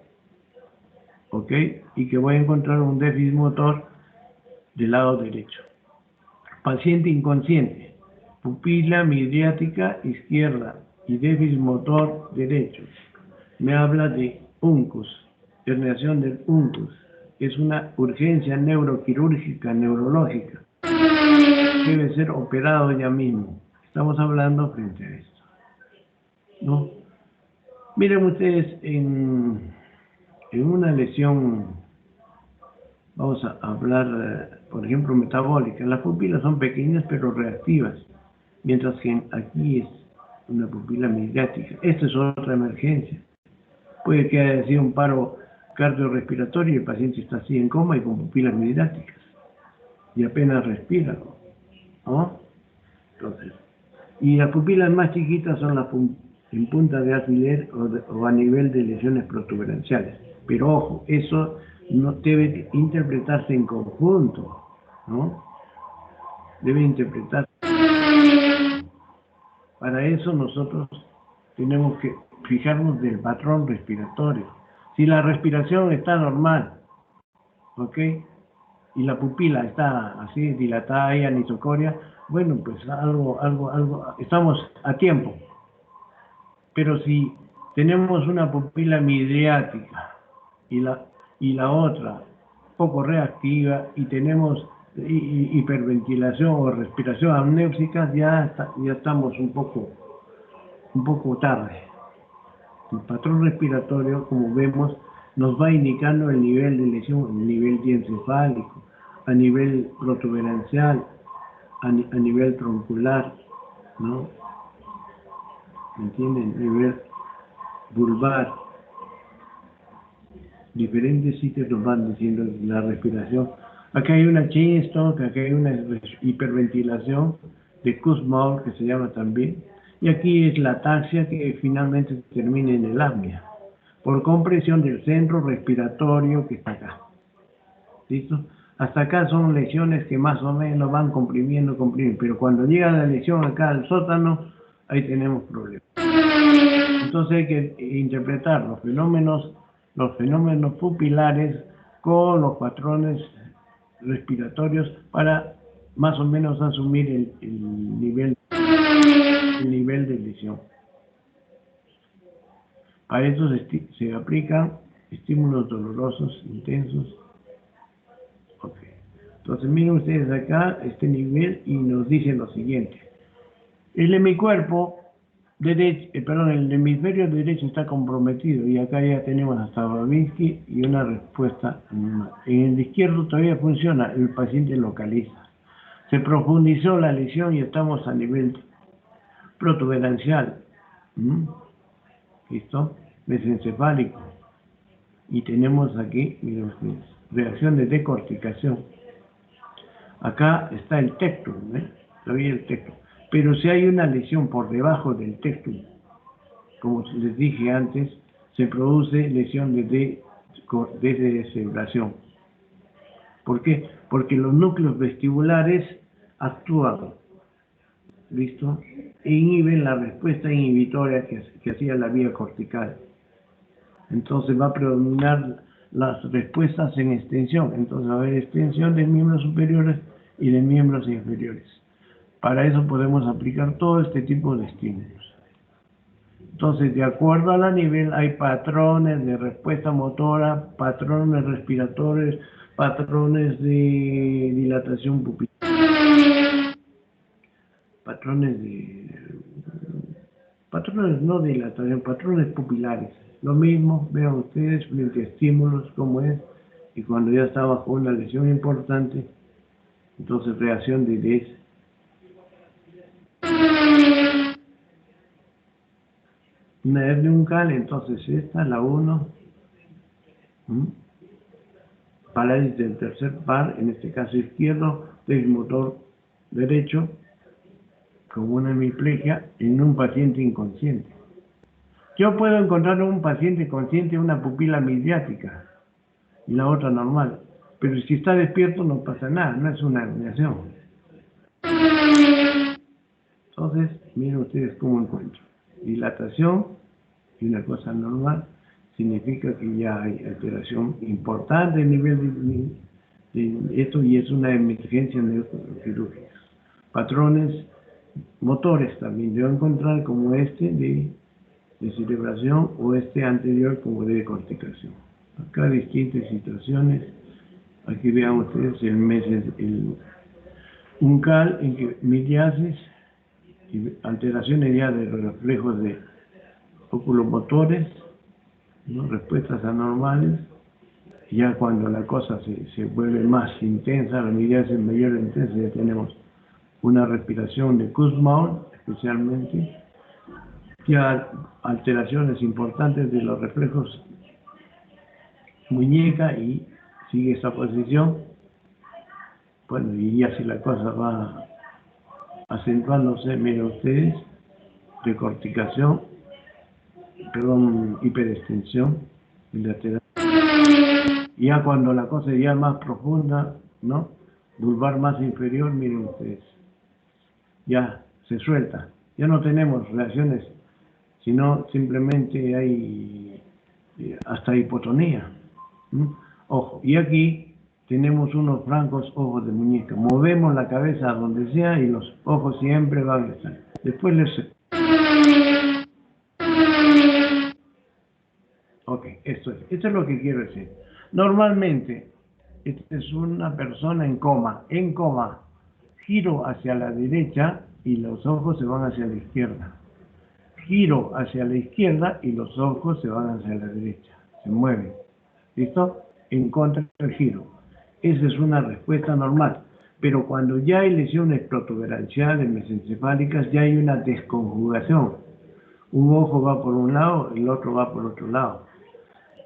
¿Ok? Y que voy a encontrar un déficit motor del lado derecho. Paciente inconsciente, pupila midriática izquierda y déficit motor derecho. Me habla de uncus, herniación del uncus. Es una urgencia neuroquirúrgica, neurológica. Debe ser operado ya mismo. Estamos hablando frente a esto, ¿no? Miren ustedes, en una lesión, vamos a hablar, por ejemplo, metabólica. Las pupilas son pequeñas pero reactivas, mientras que aquí es una pupila midriática. Esta es otra emergencia. Puede que haya sido un paro cardiorrespiratorio y el paciente está así en coma y con pupilas midriáticas y apenas respira, ¿no? Entonces, y las pupilas más chiquitas son las en punta de alfiler o a nivel de lesiones protuberanciales. Pero ojo, eso no debe interpretarse en conjunto, ¿no? Debe interpretarse. Para eso nosotros tenemos que fijarnos del patrón respiratorio. Si la respiración está normal, ¿ok? Y la pupila está así dilatada y anisocoria, bueno, pues algo, estamos a tiempo. Pero si tenemos una pupila midriática y la otra poco reactiva y tenemos hiperventilación o respiración apnéuxica, ya estamos un poco tarde. El patrón respiratorio, como vemos, nos va indicando el nivel de lesión, el nivel diencefálico, a nivel protuberancial, a nivel troncular, ¿no? ¿Me entienden? Nivel vulvar. Diferentes sitios nos van diciendo la respiración. Acá hay una chest stroke, acá hay una hiperventilación de Kussmaul, que se llama también. Y aquí es la ataxia que finalmente termina en el apnea, por compresión del centro respiratorio que está acá. ¿Listo? Hasta acá son lesiones que más o menos van comprimiendo, pero cuando llega la lesión acá al sótano, ahí tenemos problemas. Entonces hay que interpretar los fenómenos pupilares con los patrones respiratorios para más o menos asumir el nivel de lesión. Para eso se aplican estímulos dolorosos, intensos. Okay. Entonces miren ustedes acá este nivel y nos dicen lo siguiente. El hemicuerpo derecho, el hemisferio derecho está comprometido y acá ya tenemos hasta Babinski y una respuesta. En el izquierdo todavía funciona, el paciente localiza. Se profundizó la lesión y estamos a nivel protuberancial. ¿Listo? Mesencefálico. Y tenemos aquí, miren ustedes, reacción de decorticación. Acá está el tectum, todavía el tectum. Pero si hay una lesión por debajo del tectum, como les dije antes, se produce lesión de descerebración. ¿Por qué? Porque los núcleos vestibulares actúan, ¿listo? E inhiben la respuesta inhibitoria que hacía la vía cortical. Entonces va a predominar las respuestas en extensión. Entonces va a haber extensión de miembros superiores y de miembros inferiores. Para eso podemos aplicar todo este tipo de estímulos. Entonces, de acuerdo a la nivel, hay patrones de respuesta motora, patrones respiratorios, patrones de dilatación pupilar, patrones no de dilatación, patrones pupilares. Lo mismo, vean ustedes, frente a estímulos como es, y cuando ya está bajo una lesión importante, entonces reacción de una hernia uncal, entonces esta, la 1, parálisis del tercer par, en este caso izquierdo, del motor derecho, con una hemiplegia en un paciente inconsciente. Yo puedo encontrar en un paciente consciente una pupila midriática y la otra normal, pero si está despierto no pasa nada, no es una herniación. Entonces, miren ustedes cómo encuentro. Dilatación y una cosa normal significa que ya hay alteración importante a nivel de esto y es una emergencia neuroquirúrgica. Patrones motores también debo encontrar como este de celebración o este anterior como de decorticación. Acá distintas situaciones. Aquí vean ustedes el uncal en que miliasis y alteraciones ya de los reflejos de oculomotores, ¿no? Respuestas anormales. Ya cuando la cosa se vuelve más intensa, la miliasis mayor intensa, ya tenemos una respiración de Kussmaul, especialmente, ya alteraciones importantes de los reflejos muñeca y sigue esa posición. Bueno, y ya si la cosa va acentuándose, miren ustedes, decorticación, perdón, hiperextensión bilateral. Ya cuando la cosa ya es más profunda, ¿no? Vulvar más inferior, miren ustedes, ya se suelta, ya no tenemos reacciones, sino simplemente hay hasta hipotonía. Ojo, y aquí tenemos unos francos ojos de muñeca. Movemos la cabeza a donde sea y los ojos siempre van a estar. Después les... Ok, esto es lo que quiero decir. Normalmente, esta es una persona en coma. En coma, giro hacia la derecha y los ojos se van hacia la izquierda. Giro hacia la izquierda y los ojos se van hacia la derecha. Se mueven. ¿Listo? En contra del giro. Esa es una respuesta normal. Pero cuando ya hay lesiones protuberanciales, mesencefálicas, ya hay una desconjugación. Un ojo va por un lado, el otro va por otro lado.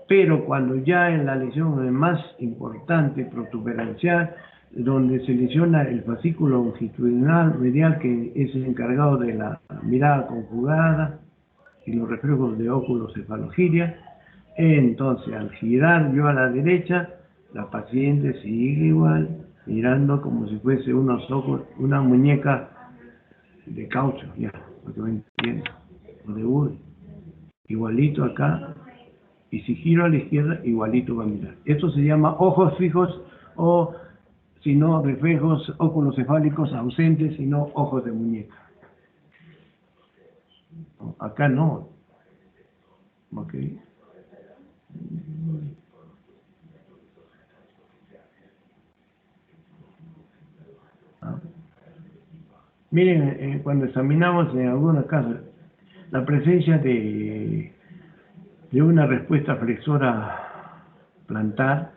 Pero cuando ya en la lesión es más importante, protuberancial, donde se lesiona el fascículo longitudinal medial, que es el encargado de la mirada conjugada y los reflejos de oculocefalogiria, entonces al girar yo a la derecha, la paciente sigue igual, mirando como si fuese unos ojos, una muñeca de caucho, ya, lo que me entiendo, o de hule, igualito acá, y si giro a la izquierda, igualito va a mirar. Esto se llama ojos fijos o, si no, reflejos oculocefálicos ausentes, sino ojos de muñeca. Acá no. Ok. Miren, cuando examinamos en algunos casos la presencia de una respuesta flexora plantar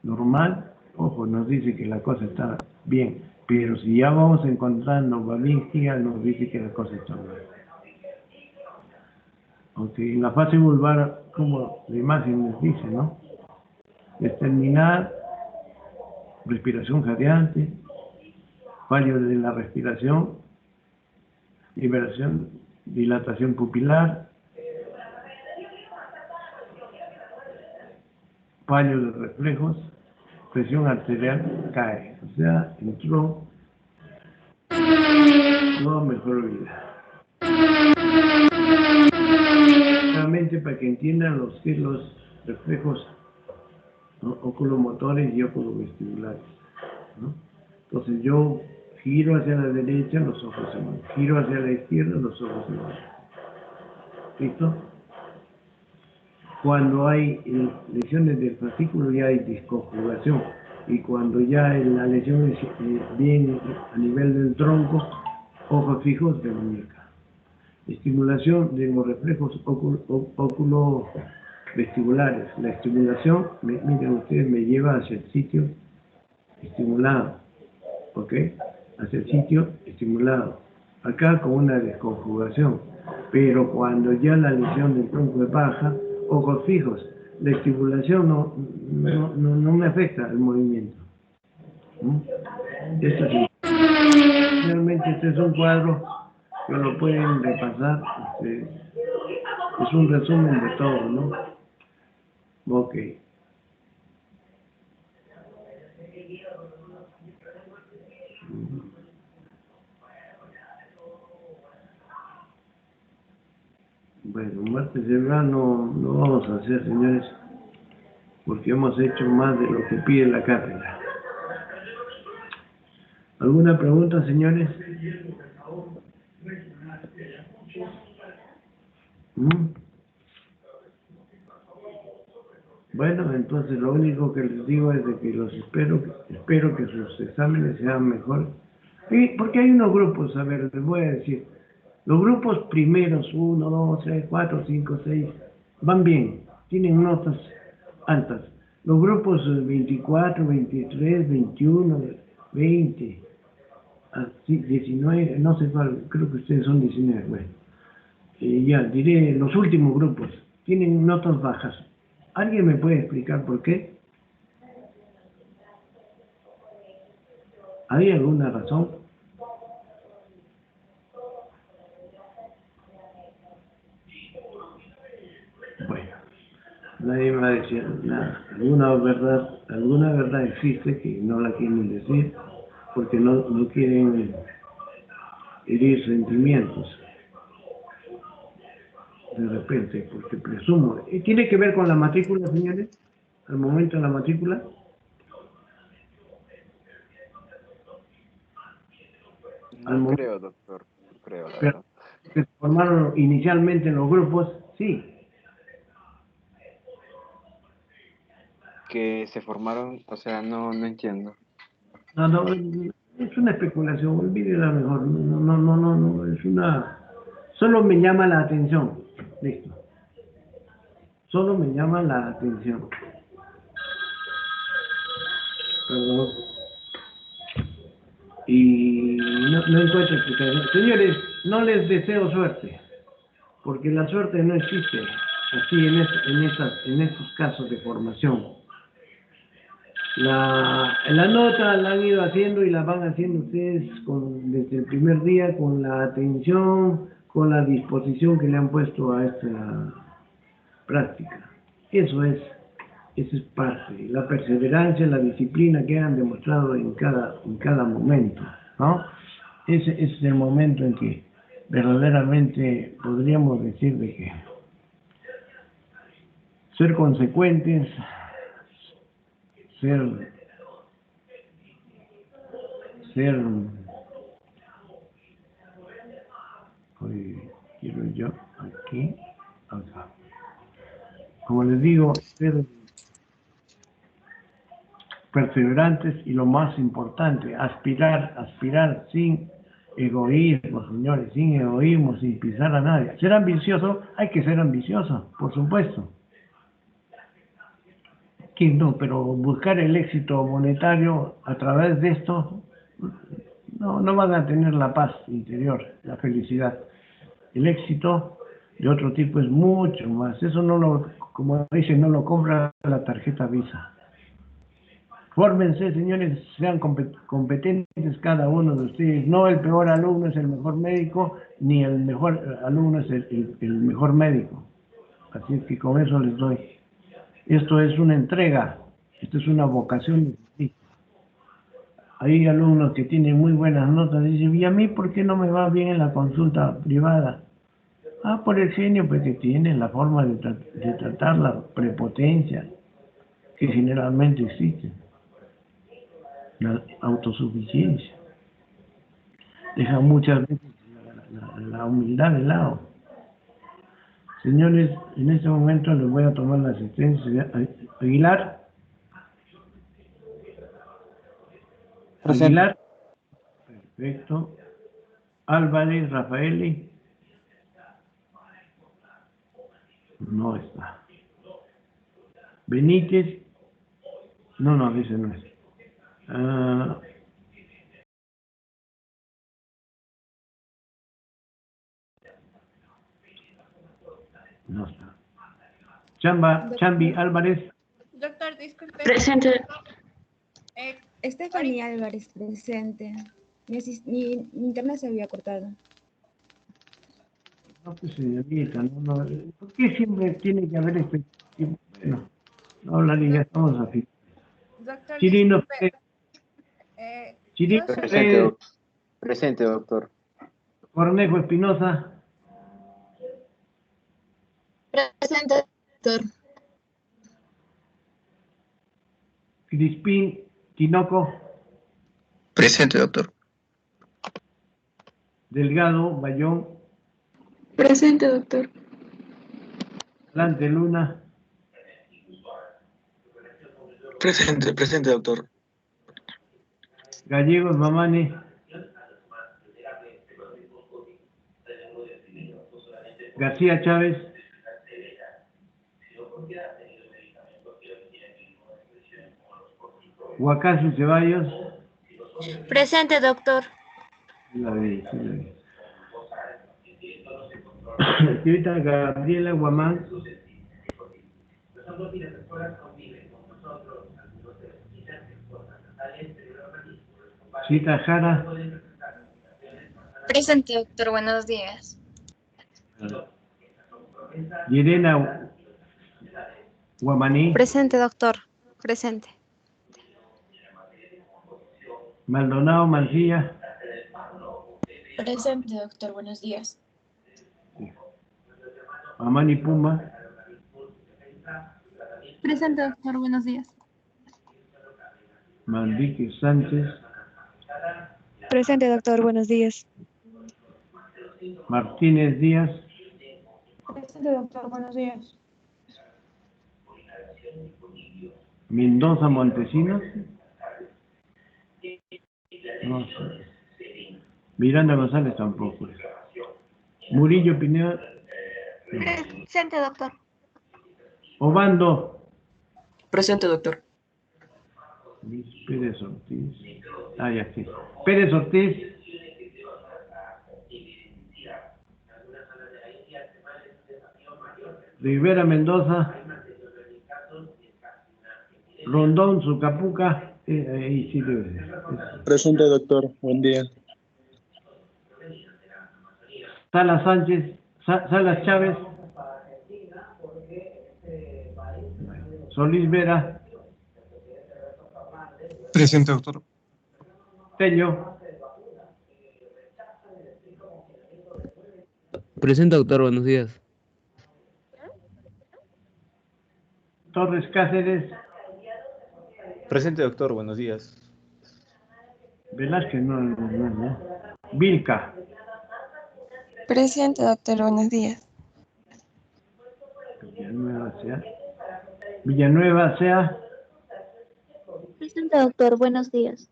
normal, ojo, nos dice que la cosa está bien, pero si ya vamos encontrando Babinski, nos dice que la cosa está mal. Okay. En la fase vulvar, como la imagen nos dice, ¿no? Determinar respiración jadeante, fallo de la respiración, liberación, dilatación pupilar, fallo de reflejos, presión arterial cae, o sea, entró, no mejor vida. Realmente para que entiendan los reflejos, ¿no? Oculomotores y oculovestibulares, ¿no? Entonces yo giro hacia la derecha, los ojos se van. Giro hacia la izquierda, los ojos se van. ¿Listo? Cuando hay lesiones del fascículo ya hay desconjugación. Y cuando ya la lesión es bien a nivel del tronco, ojos fijos de muñeca. Estimulación de los reflejos oculovestibulares. La estimulación, miren ustedes, me lleva hacia el sitio estimulado. ¿Ok? Hacia el sitio estimulado. Acá con una desconjugación. Pero cuando ya la lesión del tronco es baja, ojos fijos. la estimulación no me afecta el movimiento. Esto sí. Realmente este es un cuadro que lo pueden repasar. Es un resumen de todo, ¿no? Ok. Bueno, martes de verano no vamos a hacer, señores, porque hemos hecho más de lo que pide la cátedra. ¿Alguna pregunta, señores? Bueno, entonces lo único que les digo es de que los espero que sus exámenes sean mejores. Y porque hay unos grupos, a ver, les voy a decir, los grupos primeros, 1, 2, 3, 4, 5, 6, van bien, tienen notas altas. Los grupos 24, 23, 21, 20, así, 19, no sé cuál, creo que ustedes son 19, bueno. Ya, diré, los últimos grupos tienen notas bajas. ¿Alguien me puede explicar por qué? ¿Hay alguna razón? Bueno, nadie me va a decir nada. Alguna verdad existe que no la quieren decir porque no quieren herir sentimientos. De repente, porque presumo. ¿Y tiene que ver con la matrícula, señores? Al momento de la matrícula. Al No momento creo, doctor. No creo, la pero verdad. que se formaron inicialmente en los grupos, sí. Que se formaron, o sea, no entiendo. No, es una especulación, olvídela mejor. No, es una. Solo me llama la atención. Listo. Solo me llama la atención. Perdón. Y no encuentro explicación. Señores, no les deseo suerte, porque la suerte no existe así en estos casos de formación. La nota la han ido haciendo y la van haciendo ustedes desde el primer día con la atención, con la disposición que le han puesto a esta práctica. Eso es parte, la perseverancia, la disciplina que han demostrado en cada momento, ¿no? Ese es el momento en que verdaderamente podríamos decir de que ser consecuentes, ser, quiero yo aquí, acá. Como les digo, ser perseverantes y lo más importante, aspirar sin egoísmo, señores, sin egoísmo, sin pisar a nadie. Ser ambicioso, hay que ser ambicioso, por supuesto. ¿Quién no? Pero buscar el éxito monetario a través de esto, no van a tener la paz interior, la felicidad. El éxito de otro tipo es mucho más. Eso como dicen, no lo compra la tarjeta Visa. Fórmense, señores, sean competentes cada uno de ustedes. No el peor alumno es el mejor médico, ni el mejor alumno es el mejor médico. Así es que con eso les doy. Esto es una entrega, esto es una vocación. Hay alumnos que tienen muy buenas notas y dicen, ¿y a mí por qué no me va bien en la consulta privada? Por el genio pues, que tienen, la forma de tratar la prepotencia que generalmente existe, la autosuficiencia. Deja muchas veces la humildad de lado. Señores, en este momento les voy a tomar la asistencia. Aguilar. Presente. Aguilar. Perfecto. Álvarez, Rafaeli. No está. Benítez. No, ese no es. No está. Chambi Álvarez. Doctor, disculpe. Presente. Estefanía Álvarez, presente. Mi internet se había cortado. No, pues señorita, no. ¿Por qué siempre tiene que haber este tipo? Bueno, no, Lali, ya estamos así. Doctor, Chirino disculpe. Pérez. Chirino yo soy- Pérez. Presente, doctor. Cornejo Espinosa. Presente, doctor. Crispín Tinoco. Presente, doctor. Delgado Bayón. Presente, doctor. Atlante Luna. Presente, doctor. Gallegos Mamani. García Chávez. Huacacio Ceballos. Presente, doctor. La vi. Señorita Gabriela Guamán. Cita Jara. Presente, doctor. Buenos días. Yerena Guamaní. Presente, doctor. Presente. Maldonado Mancilla. Presente, doctor. Buenos días. Amani Puma. Presente, doctor. Buenos días. Manrique Sánchez. Presente, doctor. Buenos días. Martínez Díaz. Presente, doctor. Buenos días. Mendoza Montesinos. No sé. Miranda González tampoco. Murillo Pineda. Presente, doctor. Obando. Presente, doctor. Luis Pérez Ortiz. Ya sí. Pérez Ortiz. Rivera Mendoza. Rondón Zucapuca. Ahí sí debe ser. Presente, doctor. Buen día. Salas Sánchez. Salas Chávez. Solís Vera. Presente, doctor. Tello. Presente, doctor. Buenos días. Torres Cáceres. Presente, doctor. Buenos días. Velázquez, no. Vilca. Presente, doctor. Buenos días. Villanueva Sea. Presente, doctor. Buenos días.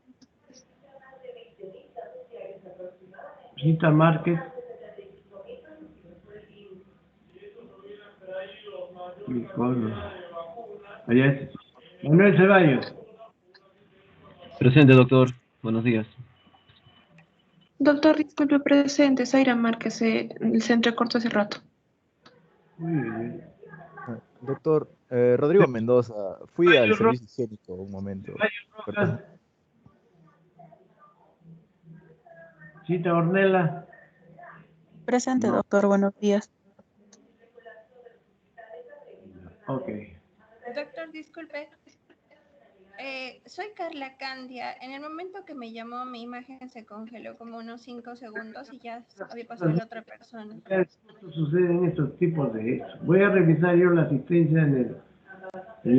Rita Márquez. Allá es. Manuel Ceballos. Presente, doctor. Buenos días. Doctor, disculpe, presente. Zaira Márquez, se entrecortó hace rato. Muy bien. Doctor, Rodrigo Mendoza, fui al servicio higiénico un momento. Perdón. Cita Ornella. Presente, No. doctor. Buenos días. Ok. Doctor, disculpe. Soy Carla Candia. En el momento que me llamó, mi imagen se congeló como unos 5 segundos y ya había pasado la otra persona. Esto sucede en estos tipos de hechos. Voy a revisar yo la asistencia en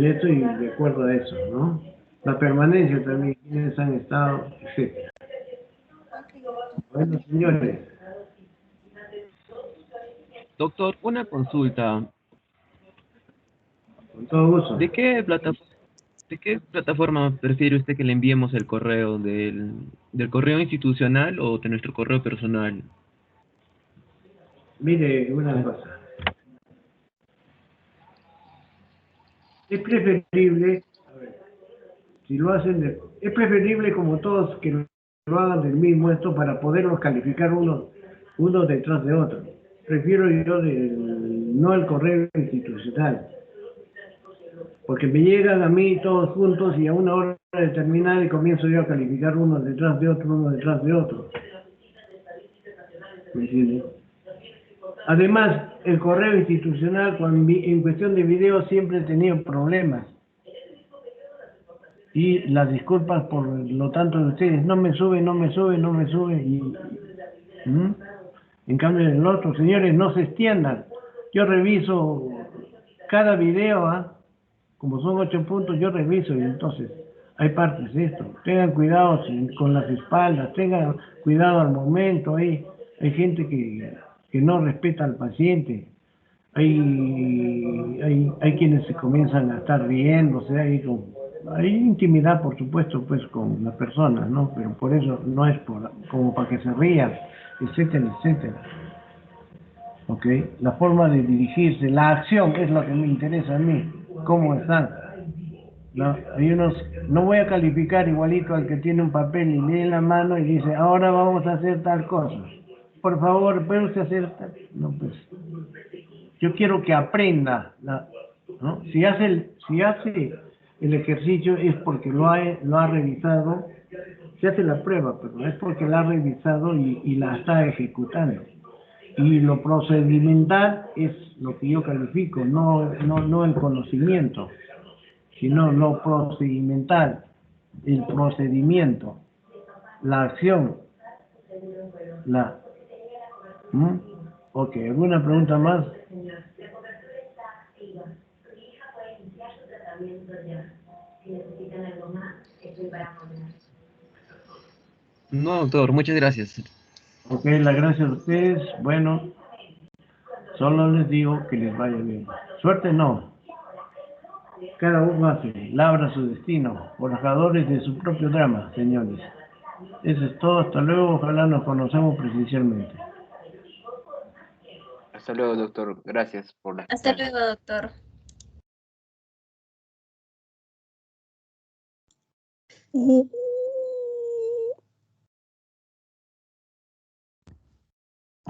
esto y de acuerdo a eso, ¿no? La permanencia también, quienes han estado, etc. Bueno, señores. Doctor, una consulta. Con todo gusto. ¿De qué plataforma prefiere usted que le enviemos el correo? ¿Del correo institucional o de nuestro correo personal? Mire, una cosa. Es preferible, a ver, si lo hacen, es preferible como todos que lo hagan del mismo esto para poderlos calificar uno detrás de otro. Prefiero yo no el correo institucional. Porque me llegan a mí todos juntos y a una hora determinada y comienzo yo a calificar uno detrás de otro, uno detrás de otro. ¿Me entiendes? Además, el correo institucional en cuestión de video siempre he tenido problemas. Y las disculpas por lo tanto de ustedes, no me sube. ¿Mm? En cambio, el otro, señores, no se extiendan. Yo reviso cada video, como son 8 puntos, yo reviso y entonces hay partes de esto. Tengan cuidado con las espaldas, tengan cuidado al momento. Hay gente que no respeta al paciente. Hay quienes se comienzan a estar riéndose, hay intimidad, por supuesto, pues con las personas, ¿no? Pero por eso no es como para que se rían, etcétera, etcétera. ¿Ok? La forma de dirigirse, la acción es lo que me interesa a mí, cómo están. No, no voy a calificar igualito al que tiene un papel y lee la mano y dice, ahora vamos a hacer tal cosa. Por favor, ¿puede usted hacer tal? No, pues, yo quiero que aprenda, ¿no? Si hace el ejercicio es porque lo ha revisado, se hace la prueba, pero es porque la ha revisado y la está ejecutando. Y lo procedimental es lo que yo califico, no el conocimiento, sino lo procedimental, el procedimiento, la acción, Ok, ¿alguna pregunta más? No, doctor, muchas gracias. Ok, las gracias a ustedes. Bueno, solo les digo que les vaya bien. Suerte no. Cada uno labra su destino, forjadores de su propio drama, señores. Eso es todo, hasta luego, ojalá nos conocemos presencialmente. Hasta luego, doctor. Gracias por la... Hasta luego, doctor.